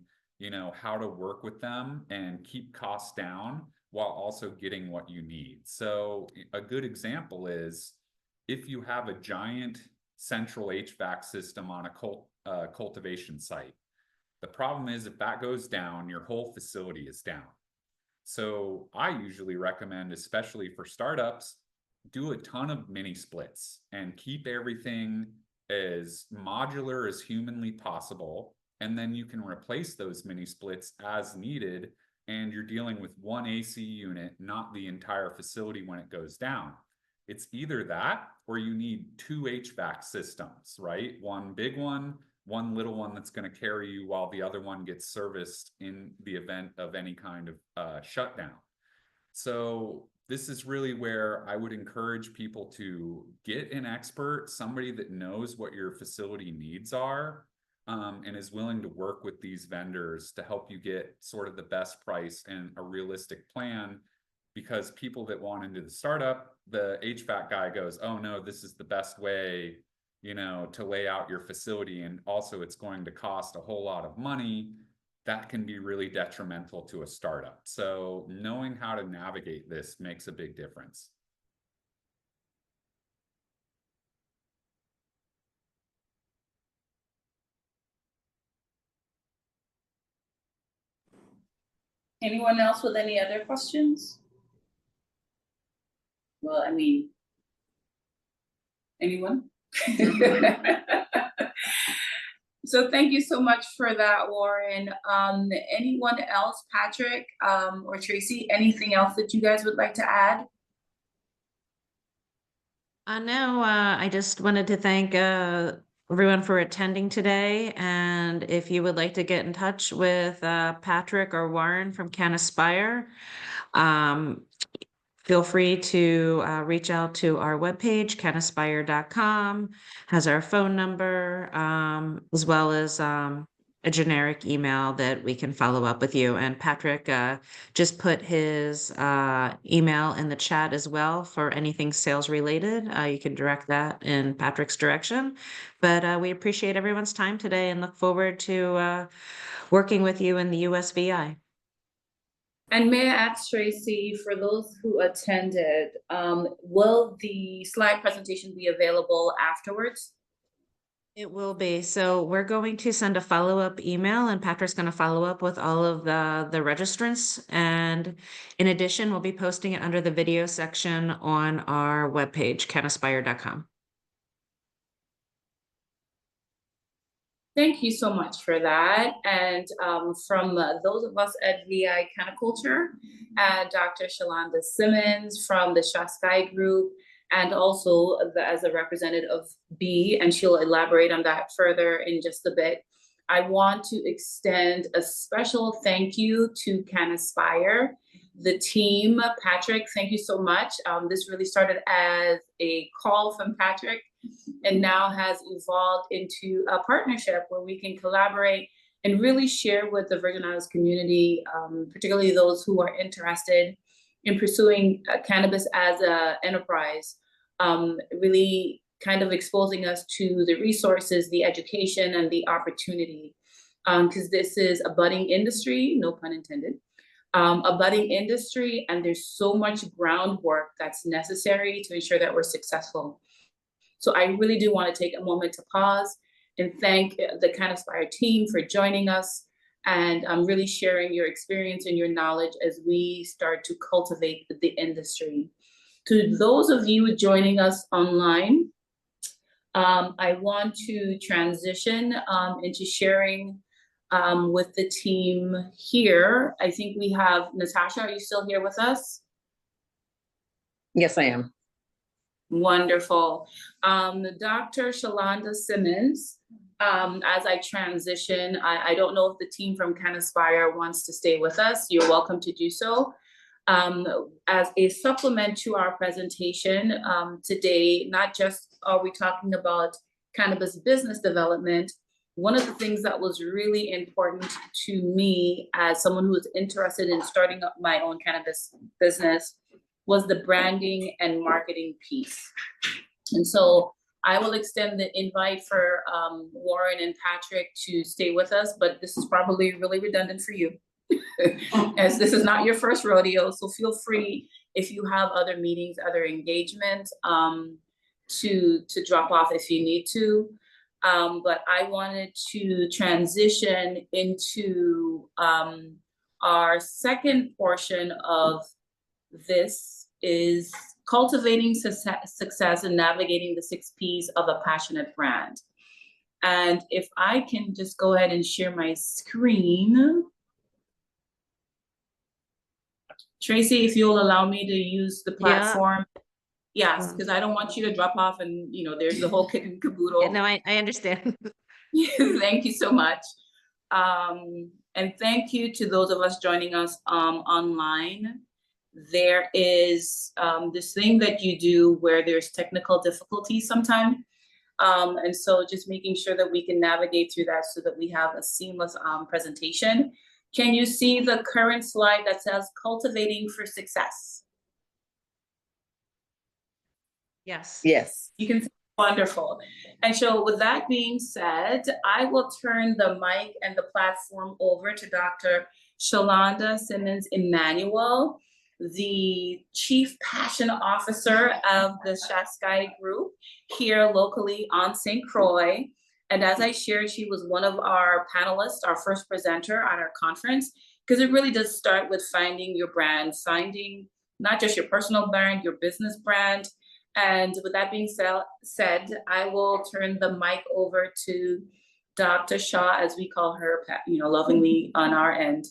Speaker 2: how to work with them and keep costs down while also getting what you need. So a good example is, if you have a giant central HVAC system on a cultivation site, the problem is if that goes down, your whole facility is down. So I usually recommend, especially for startups, do a ton of mini splits and keep everything as modular as humanly possible. And then you can replace those mini splits as needed and you're dealing with one AC unit, not the entire facility when it goes down. It's either that or you need two HVAC systems, right? One big one little one that's going to carry you while the other one gets serviced in the event of any kind of shutdown. So this is really where I would encourage people to get an expert, somebody that knows what your facility needs are, and is willing to work with these vendors to help you get sort of the best price and a realistic plan. Because people that want into the startup, the HVAC guy goes, oh no, this is the best way, you know, to lay out your facility. And also it's going to cost a whole lot of money. That can be really detrimental to a startup. So knowing how to navigate this makes a big difference.
Speaker 1: Anyone else with any other questions? Well, I mean, anyone? So thank you so much for that, Warren. Anyone else, Patrick, or Tracy, anything else that you guys would like to add?
Speaker 3: No, I just wanted to thank everyone for attending today. And if you would like to get in touch with Patrick or Warren from Canaspire, feel free to reach out to our webpage, canaspire.com, has our phone number, as well as a generic email that we can follow up with you. And Patrick just put his email in the chat as well for anything sales related. You can direct that in Patrick's direction. But we appreciate everyone's time today and look forward to working with you in the USVI.
Speaker 1: And may I ask Tracy, for those who attended, will the slide presentation be available afterwards?
Speaker 3: It will be. So we're going to send a follow-up email and Patrick's going to follow up with all of the registrants. And in addition, we'll be posting it under the video section on our webpage, canaspire.com.
Speaker 1: Thank you so much for that. And from those of us at VI Canaculture, Dr. Shalonda Simmons from the Shaskai Group, and also as a representative of B, and she'll elaborate on that further in just a bit. I want to extend a special thank you to Canaspire, the team. Patrick, thank you so much. This really started as a call from Patrick and now has evolved into a partnership where we can collaborate and really share with the Virgin Islands community, particularly those who are interested in pursuing cannabis as an enterprise, really kind of exposing us to the resources, the education, and the opportunity. Because this is a budding industry, no pun intended, a budding industry, and there's so much groundwork that's necessary to ensure that we're successful. So I really do want to take a moment to pause and thank the Canaspire team for joining us and really sharing your experience and your knowledge as we start to cultivate the industry. To those of you joining us online, I want to transition into sharing with the team here. I think we have Natasha. Are you still here with us?
Speaker 4: Yes, I am.
Speaker 1: Wonderful. Dr. Shalonda Simmons, as I transition, I don't know if the team from Canaspire wants to stay with us. You're welcome to do so. As a supplement to our presentation today, not just are we talking about cannabis business development, one of the things that was really important to me as someone who was interested in starting up my own cannabis business was the branding and marketing piece. And so I will extend the invite for Warren and Patrick to stay with us, but this is probably really redundant for you as this is not your first rodeo. So feel free, if you have other meetings, other engagements, to drop off if you need to. But I wanted to transition into our second portion of this is cultivating success and navigating the 6 Ps of a passionate brand. And if I can just go ahead and share my screen. Tracy, if you'll allow me to use the
Speaker 3: Yeah.
Speaker 1: platform. Yes, because I don't want you to drop off and, there's the whole kit and caboodle.
Speaker 3: Yeah, no, I understand.
Speaker 1: Thank you so much. And thank you to those of us joining us online. There is this thing that you do where there's technical difficulties sometimes. And so just making sure that we can navigate through that so that we have a seamless presentation. Can you see the current slide that says cultivating for success?
Speaker 3: Yes.
Speaker 4: Yes.
Speaker 1: You can see, wonderful. And so with that being said, I will turn the mic and the platform over to Dr. Shalonda Simmons Emmanuel, the Chief Passion Officer of the Shaskai Group here locally on St. Croix. And as I shared, she was one of our panelists, our first presenter at our conference, because it really does start with finding your brand, finding not just your personal brand, your business brand. And with that being said, I will turn the mic over to Dr. Shaw, as we call her, lovingly on our end.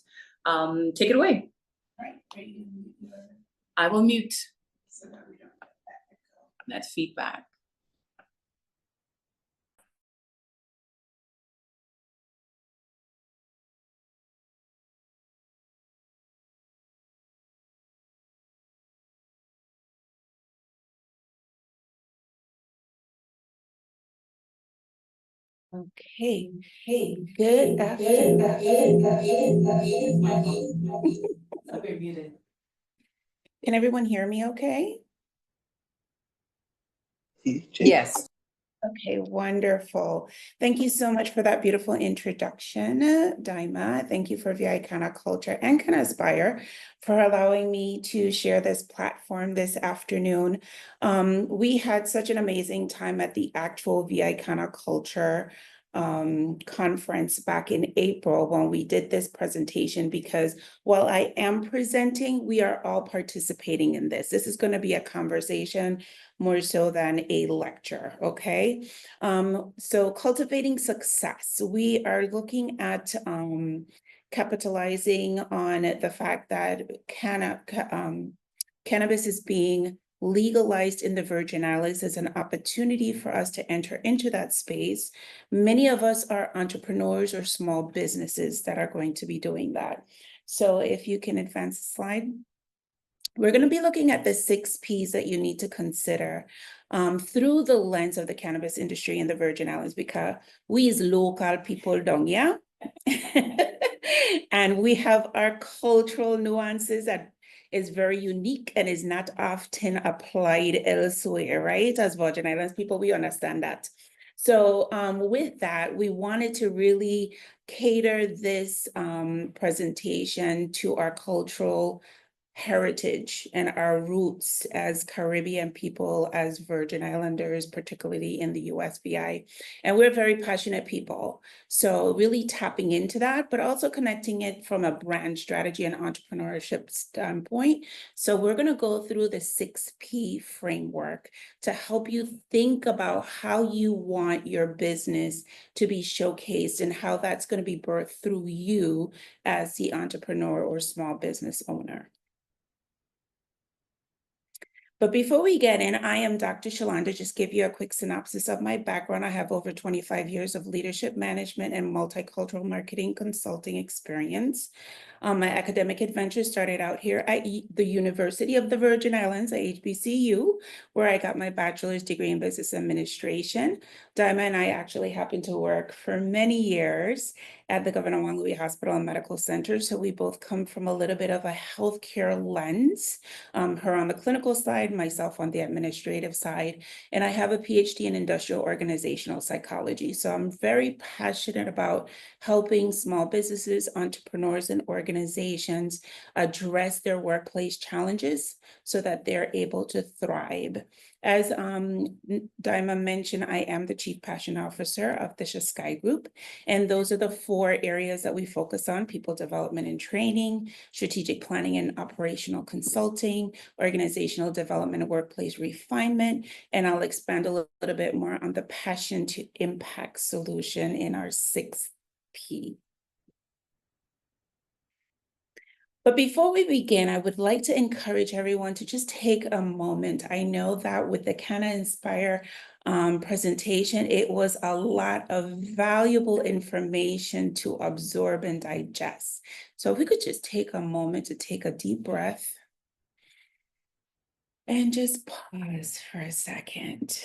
Speaker 1: Take it away. I will mute. So that we don't have that feedback.
Speaker 5: Okay, hey, good afternoon. Can everyone hear me okay?
Speaker 4: Yes.
Speaker 5: Okay, wonderful. Thank you so much for that beautiful introduction, Daima. Thank you for VI Canna Culture and Cannaspire for allowing me to share this platform this afternoon. We had such an amazing time at the actual VI Canna Culture conference back in April when we did this presentation, because while I am presenting, we are all participating in this. This is going to be a conversation more so than a lecture, okay? So cultivating success, we are looking at capitalizing on the fact that cannabis is being legalized in the Virgin Islands as an opportunity for us to enter into that space. Many of us are entrepreneurs or small businesses that are going to be doing that. So if you can advance the slide. We're going to be looking at the 6 Ps that you need to consider through the lens of the cannabis industry in the Virgin Islands, because we as local people down here, and we have our cultural nuances that is very unique and is not often applied elsewhere, right? As Virgin Islands people, we understand that. So with that, we wanted to really cater this presentation to our cultural heritage and our roots as Caribbean people, as Virgin Islanders, particularly in the USVI. And we're very passionate people. So really tapping into that, but also connecting it from a brand strategy and entrepreneurship standpoint. So we're going to go through the 6P framework to help you think about how you want your business to be showcased and how that's going to be birthed through you as the entrepreneur or small business owner. But before we get in, I am Dr. Shalonda. Just give you a quick synopsis of my background. I have over 25 years of leadership management and multicultural marketing consulting experience. My academic adventure started out here at the University of the Virgin Islands, at HBCU, where I got my bachelor's degree in business administration. Daima and I actually happened to work for many years at the Governor Juan Louis Hospital and Medical Center. So we both come from a little bit of a healthcare lens, her on the clinical side, myself on the administrative side. And I have a PhD in industrial organizational psychology. So I'm very passionate about helping small businesses, entrepreneurs, and organizations address their workplace challenges so that they're able to thrive. As Daima mentioned, I am the Chief Passion Officer of the Shaskai Group, and those are the 4 areas that we focus on: people development and training, strategic planning and operational consulting, organizational development and workplace refinement, and I'll expand a little bit more on the passion to impact solution in our 6th P. But before we begin, I would like to encourage everyone to just take a moment. I know that with the Canna Inspire presentation, it was a lot of valuable information to absorb and digest. So if we could just take a moment to take a deep breath and just pause for a second.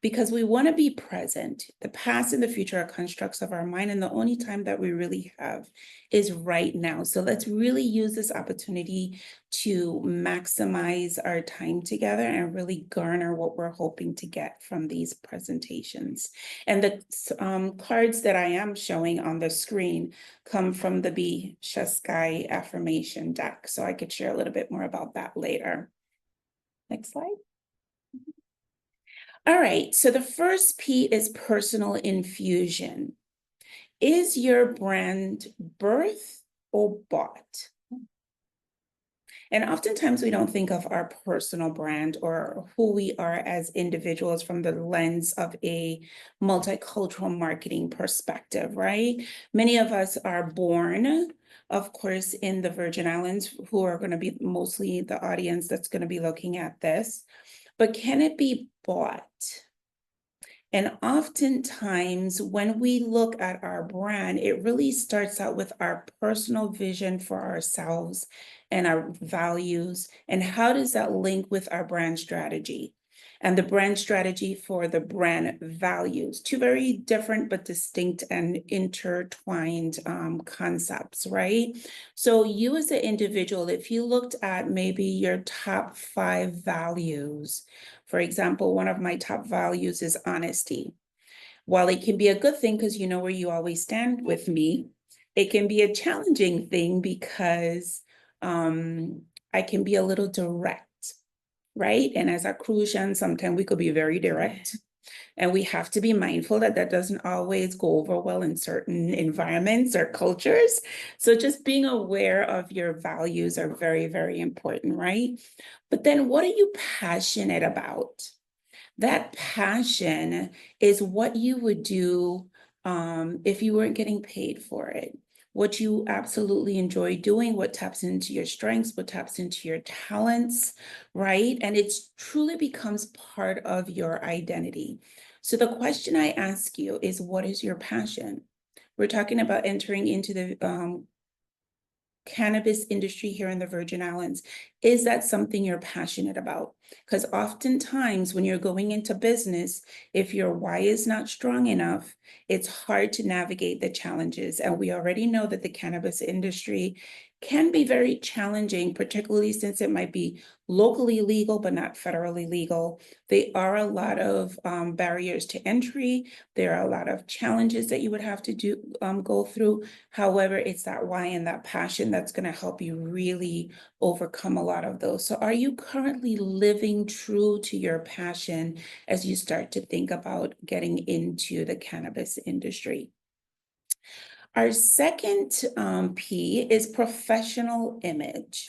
Speaker 5: Because we want to be present. The past and the future are constructs of our mind, and the only time that we really have is right now. So let's really use this opportunity to maximize our time together and really garner what we're hoping to get from these presentations. And the cards that I am showing on the screen come from the Be Shaskai affirmation deck. So I could share a little bit more about that later. Next slide. All right, so the first P is personal infusion. Is your brand birthed or bought? And oftentimes we don't think of our personal brand or who we are as individuals from the lens of a multicultural marketing perspective, right? Many of us are born, of course, in the Virgin Islands, who are going to be mostly the audience that's going to be looking at this. But can it be bought? And oftentimes, when we look at our brand, it really starts out with our personal vision for ourselves and our values. And how does that link with our brand strategy? And the brand strategy for the brand values, two very different but distinct and intertwined concepts, right? So you as an individual, if you looked at maybe your top 5 values, for example, one of my top values is honesty. While it can be a good thing because you know where you always stand with me, it can be a challenging thing because I can be a little direct, right? And as a Crucian, sometimes we could be very direct. And we have to be mindful that that doesn't always go over well in certain environments or cultures. So just being aware of your values are very, very important, right? But then what are you passionate about? That passion is what you would do if you weren't getting paid for it. What you absolutely enjoy doing, what taps into your strengths, what taps into your talents, right? And it truly becomes part of your identity. So the question I ask you is, what is your passion? We're talking about entering into the cannabis industry here in the Virgin Islands. Is that something you're passionate about? Because oftentimes when you're going into business, if your why is not strong enough, it's hard to navigate the challenges. And we already know that the cannabis industry can be very challenging, particularly since it might be locally legal, but not federally legal. There are a lot of barriers to entry. There are a lot of challenges that you would have to go through. However, it's that why and that passion that's going to help you really overcome a lot of those. So are you currently living true to your passion as you start to think about getting into the cannabis industry? Our second P is professional image.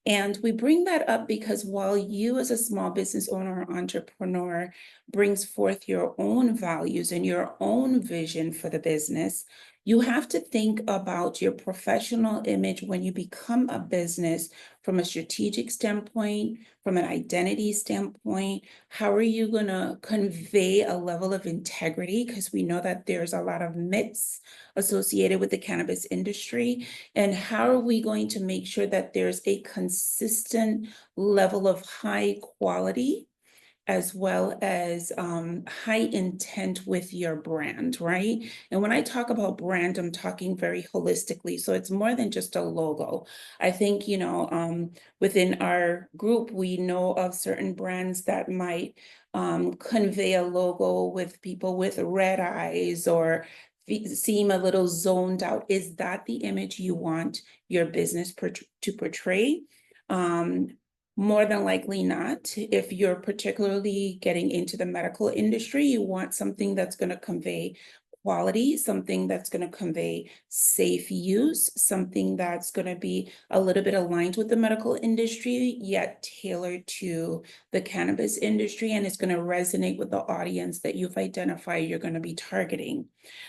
Speaker 5: And we bring that up because while you as a small business owner or entrepreneur brings forth your own values and your own vision for the business, you have to think about your professional image when you become a business from a strategic standpoint, from an identity standpoint. How are you going to convey a level of integrity? Because we know that there's a lot of myths associated with the cannabis industry. And how are we going to make sure that there's a consistent level of high quality as well as high intent with your brand, right? And when I talk about brand, I'm talking very holistically. So it's more than just a logo. I think, you know, within our group, we know of certain brands that might convey a logo with people with red eyes or seem a little zoned out. Is that the image you want your business to portray? More than likely not. If you're particularly getting into the medical industry, you want something that's going to convey quality, something that's going to convey safe use, something that's going to be a little bit aligned with the medical industry, yet tailored to the cannabis industry, and it's going to resonate with the audience that you've identified you're going to be targeting.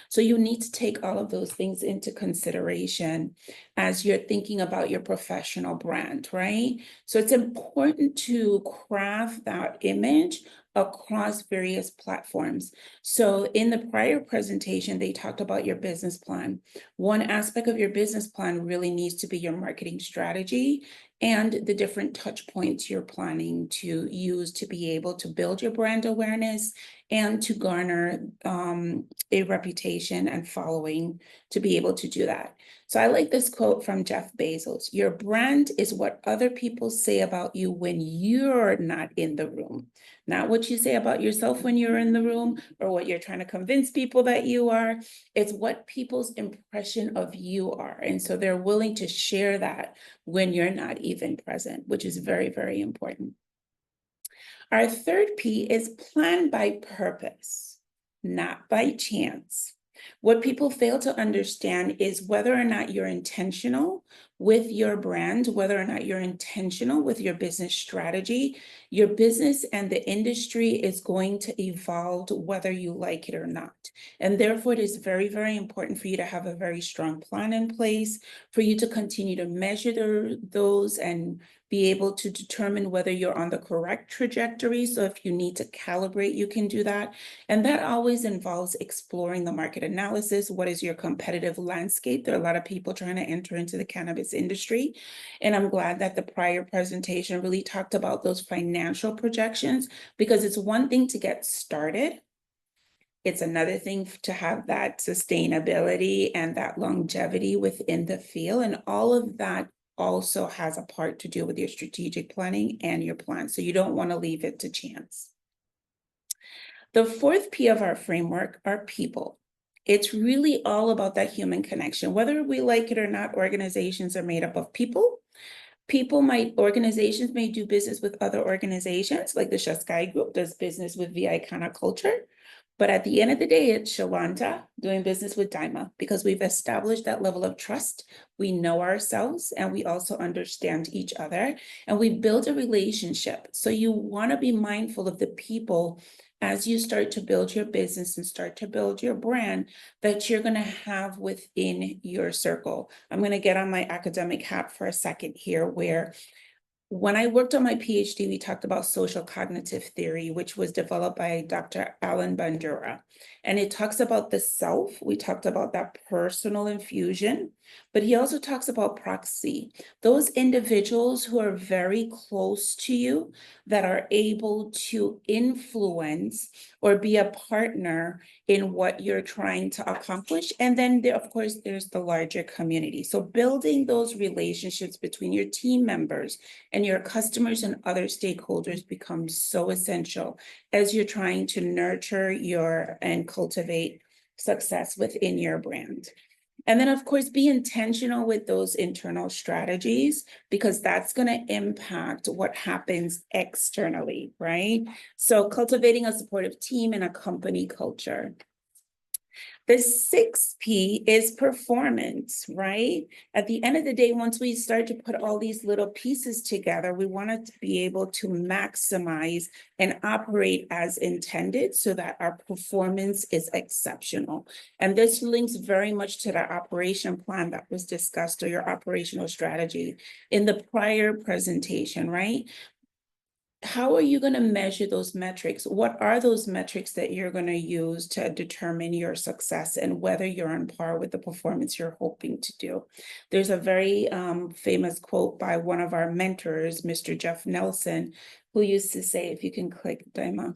Speaker 5: So you need to take all of those things into consideration as you're thinking about your professional brand, right? So it's important to craft that image across various platforms. So in the prior presentation, they talked about your business plan. One aspect of your business plan really needs to be your marketing strategy and the different touch points you're planning to use to be able to build your brand awareness and to garner a reputation and following to be able to do that. So I like this quote from Jeff Bezos: "Your brand is what other people say about you when you're not in the room, not what you say about yourself when you're in the room or what you're trying to convince people that you are. It's what people's impression of you are. And so they're willing to share that when you're not even present, which is very, very important." Our third P is plan by purpose, not by chance. What people fail to understand is whether or not you're intentional with your brand, whether or not you're intentional with your business strategy, your business and the industry is going to evolve whether you like it or not. And therefore, it is very, very important for you to have a very strong plan in place, for you to continue to measure those and be able to determine whether you're on the correct trajectory. So if you need to calibrate, you can do that. And that always involves exploring the market analysis. What is your competitive landscape? There are a lot of people trying to enter into the cannabis industry. And I'm glad that the prior presentation really talked about those financial projections, because it's one thing to get started. It's another thing to have that sustainability and that longevity within the field. And all of that also has a part to do with your strategic planning and your plan. So you don't want to leave it to chance. The fourth P of our framework are people. It's really all about that human connection. Whether we like it or not, organizations are made up of people. Organizations may do business with other organizations, like the Shaskai Group does business with VI Kana Culture. But at the end of the day, it's Shalanta doing business with Daima, because we've established that level of trust. We know ourselves and we also understand each other, and we build a relationship. So you want to be mindful of the people as you start to build your business and start to build your brand that you're going to have within your circle. I'm going to get on my academic hat for a second here, where when I worked on my PhD, we talked about social cognitive theory, which was developed by Dr. Alan Bandura. And it talks about the self. We talked about that personal infusion, but he also talks about proxy, those individuals who are very close to you that are able to influence or be a partner in what you're trying to accomplish. And then there, of course, there's the larger community. So building those relationships between your team members and your customers and other stakeholders becomes so essential as you're trying to nurture and cultivate success within your brand. And then, of course, be intentional with those internal strategies, because that's going to impact what happens externally, right? So cultivating a supportive team and a company culture. The sixth P is performance, right? At the end of the day, once we start to put all these little pieces together, we want to be able to maximize and operate as intended so that our performance is exceptional. And this links very much to the operation plan that was discussed, or your operational strategy in the prior presentation, right? How are you going to measure those metrics? What are those metrics that you're going to use to determine your success and whether you're on par with the performance you're hoping to do? There's a very famous quote by one of our mentors, Mr. Jeff Nelson, who used to say, if you can click, Daima,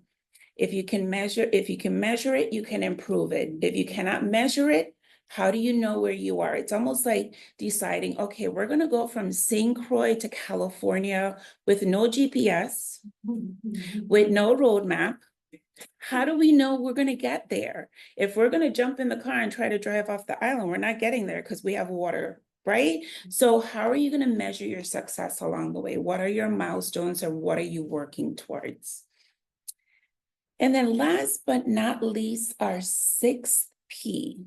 Speaker 5: if you can measure it, you can improve it. If you cannot measure it, how do you know where you are? It's almost like deciding, okay, we're going to go from St. Croix to California with no GPS, with no roadmap. How do we know we're going to get there? If we're going to jump in the car and try to drive off the island, we're not getting there because we have water, right? So how are you going to measure your success along the way? What are your milestones, or what are you working towards? And then last but not least, our sixth P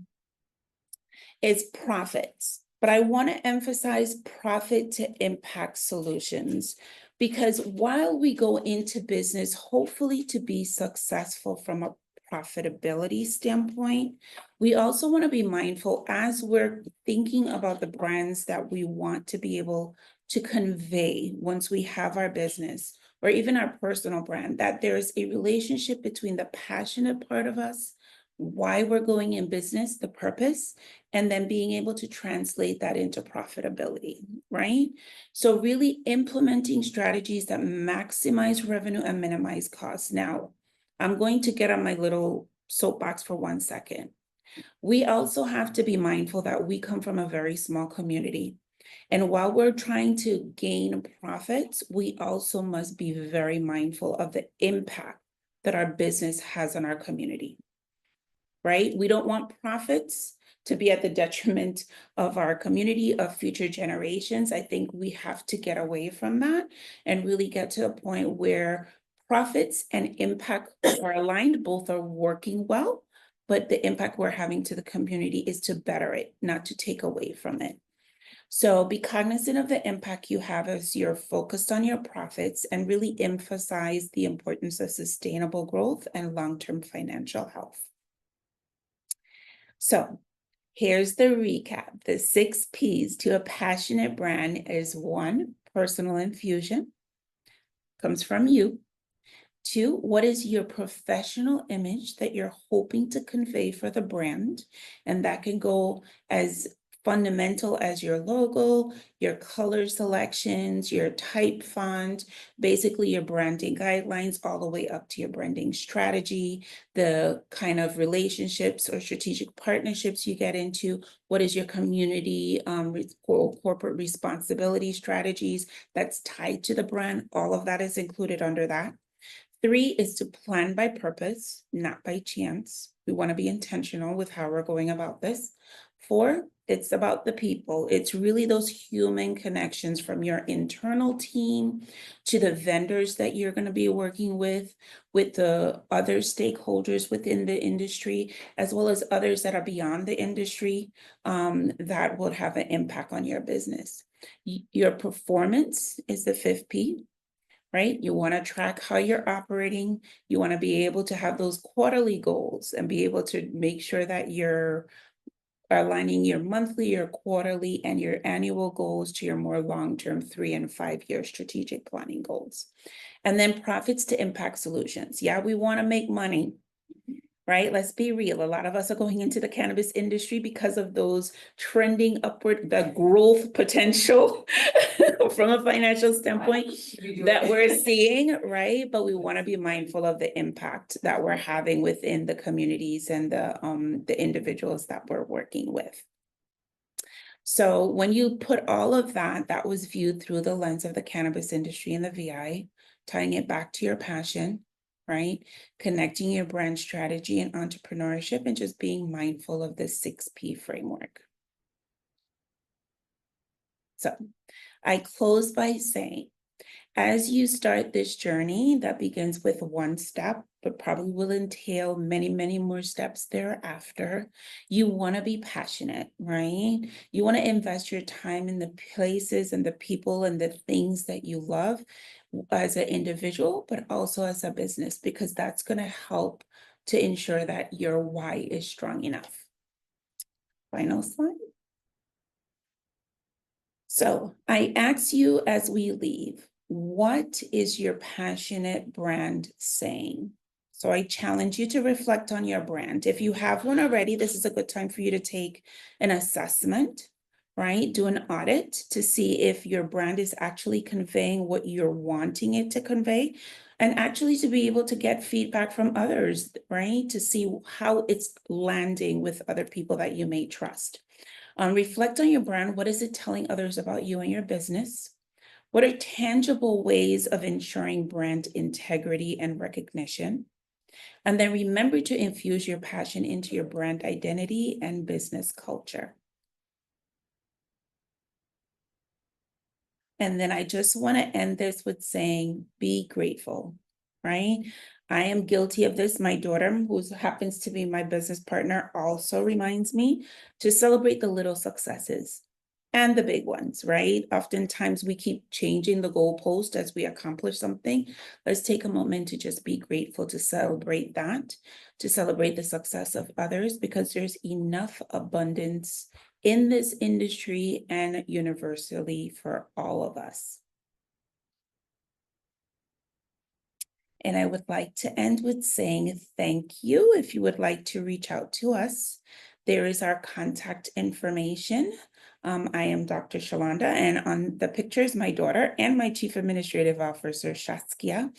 Speaker 5: is profits. But I want to emphasize profit to impact solutions, because while we go into business, hopefully to be successful from a profitability standpoint, we also want to be mindful as we're thinking about the brands that we want to be able to convey once we have our business or even our personal brand, that there's a relationship between the passionate part of us, why we're going in business, the purpose, and then being able to translate that into profitability, right? So really implementing strategies that maximize revenue and minimize costs. Now, I'm going to get on my little soapbox for 1 second. We also have to be mindful that we come from a very small community. And while we're trying to gain profits, we also must be very mindful of the impact that our business has on our community, right? We don't want profits to be at the detriment of our community, of future generations. I think we have to get away from that and really get to a point where profits and impact are aligned, both are working well, but the impact we're having to the community is to better it, not to take away from it. So be cognizant of the impact you have as you're focused on your profits, and really emphasize the importance of sustainable growth and long-term financial health. So here's the recap. The 6 P's to a passionate brand is 1, personal infusion, comes from you. 2, what is your professional image that you're hoping to convey for the brand? And that can go as fundamental as your logo, your color selections, your type font, basically your branding guidelines, all the way up to your branding strategy, the kind of relationships or strategic partnerships you get into. What is your community corporate responsibility strategies that's tied to the brand? All of that is included under that. 3 is to plan by purpose, not by chance. We want to be intentional with how we're going about this. 4, it's about the people. It's really those human connections from your internal team to the vendors that you're going to be working with the other stakeholders within the industry, as well as others that are beyond the industry, that will have an impact on your business. Your performance is the 5th P. Right? You want to track how you're operating. You want to be able to have those quarterly goals and be able to make sure that you're aligning your monthly, your quarterly, and your annual goals to your more long-term 3- and 5-year strategic planning goals. And then profits to impact solutions. Yeah, we want to make money, right? Let's be real. A lot of us are going into the cannabis industry because of those trending upward, the growth potential from a financial standpoint that we're seeing, right? But we want to be mindful of the impact that we're having within the communities and the individuals that we're working with. So when you put all of that, that was viewed through the lens of the cannabis industry and the VI, tying it back to your passion, right? Connecting your brand strategy and entrepreneurship, and just being mindful of the 6 P framework. So I close by saying, as you start this journey that begins with 1 step, but probably will entail many, many more steps thereafter, you want to be passionate, right? You want to invest your time in the places and the people and the things that you love as an individual, but also as a business, because that's going to help to ensure that your why is strong enough. Final slide. So I ask you as we leave, what is your passionate brand saying? So I challenge you to reflect on your brand. If you have one already, this is a good time for you to take an assessment, right? Do an audit to see if your brand is actually conveying what you're wanting it to convey, and actually to be able to get feedback from others, right? To see how it's landing with other people that you may trust. Reflect on your brand. What is it telling others about you and your business? What are tangible ways of ensuring brand integrity and recognition? And then remember to infuse your passion into your brand identity and business culture. And then I just want to end this with saying, be grateful, right? I am guilty of this. My daughter, who happens to be my business partner, also reminds me to celebrate the little successes and the big ones, right? Oftentimes we keep changing the goalpost as we accomplish something. Let's take a moment to just be grateful to celebrate that, to celebrate the success of others, because there's enough abundance in this industry and universally for all of us. And I would like to end with saying thank you. If you would like to reach out to us, there is our contact information. I am Dr. Shalonda, and on the pictures, my daughter and my Chief Administrative Officer, Shaskia.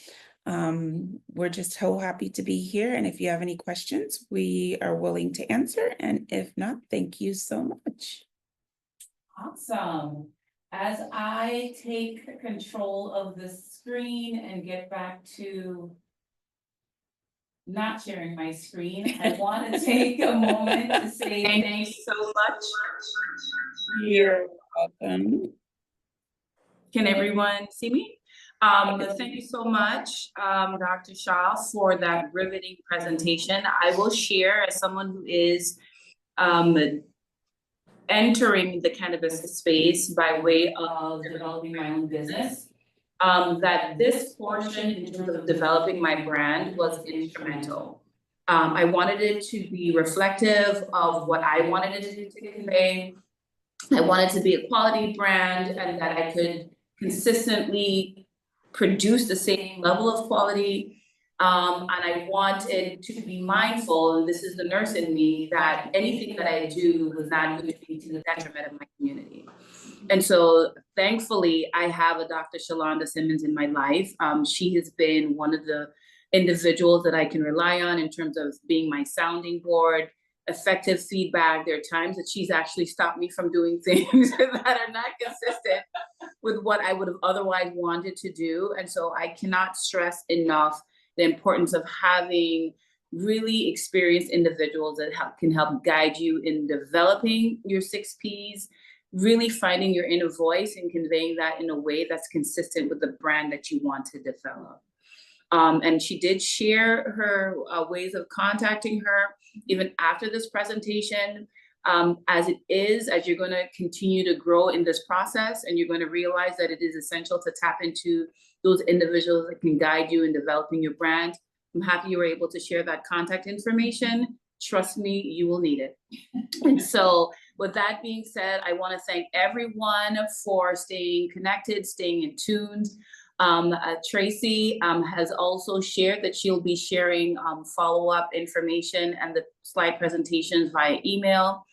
Speaker 5: We're just so happy to be here. And if you have any questions, we are willing to answer. And if not, thank you so much.
Speaker 1: Awesome. As I take control of the screen and get back to not sharing my screen, I want to take a moment to say thank you so much.
Speaker 5: You're welcome.
Speaker 1: Can everyone see me? Thank you so much, Dr. Shah, for that riveting presentation. I will share, as someone who is entering the cannabis space by way of developing my own business, that this portion in terms of developing my brand was instrumental. I wanted it to be reflective of what I wanted it to convey. I wanted to be a quality brand and that I could consistently produce the same level of quality. And I wanted to be mindful, and this is the nurse in me, that anything that I do was not going to be to the detriment of my community. And so thankfully, I have a Dr. Shalonda Simmons in my life. She has been one of the individuals that I can rely on in terms of being my sounding board, effective feedback. There are times that she's actually stopped me from doing things that are not consistent with what I would have otherwise wanted to do. And so I cannot stress enough the importance of having really experienced individuals that can help guide you in developing your 6 Ps, really finding your inner voice and conveying that in a way that's consistent with the brand that you want to develop. And she did share her ways of contacting her even after this presentation. As you're going to continue to grow in this process, and you're going to realize that it is essential to tap into those individuals that can guide you in developing your brand. I'm happy you were able to share that contact information. Trust me, you will need it. And so with that being said, I want to thank everyone for staying connected, staying in tune. Tracy has also shared that she'll be sharing follow-up information and the slide presentations via email.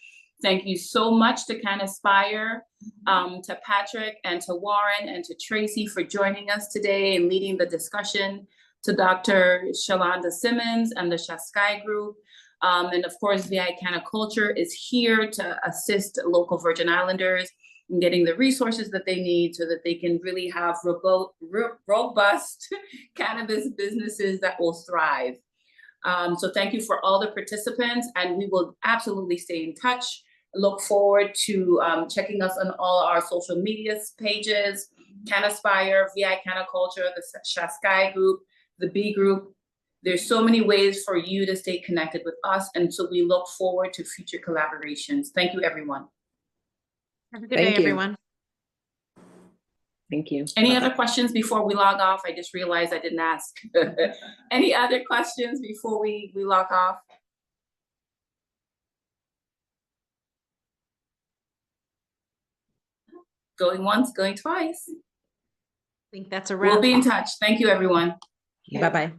Speaker 1: Thank you so much to Cannaspire, to Patrick and to Warren and to Tracy for joining us today and leading the discussion, to Dr. Shalonda Simmons and the Shaskai Group. And of course, VI Canna Culture is here to assist local Virgin Islanders in getting the resources that they need so that they can really have robust cannabis businesses that will thrive. So thank you for all the participants, and we will absolutely stay in touch. Look forward to checking us on all our social media pages, Cannaspire, VI Canna Culture, the Shaskai Group, the B Group. There's so many ways for you to stay connected with us, and so we look forward to future collaborations. Thank you, everyone.
Speaker 3: Have a good day, everyone.
Speaker 4: Thank you.
Speaker 1: Any other questions before we log off? I just realized I didn't ask. Any other questions before we log off? Going once, going twice.
Speaker 3: I think that's a wrap.
Speaker 1: We'll be in touch. Thank you, everyone.
Speaker 3: Bye-bye.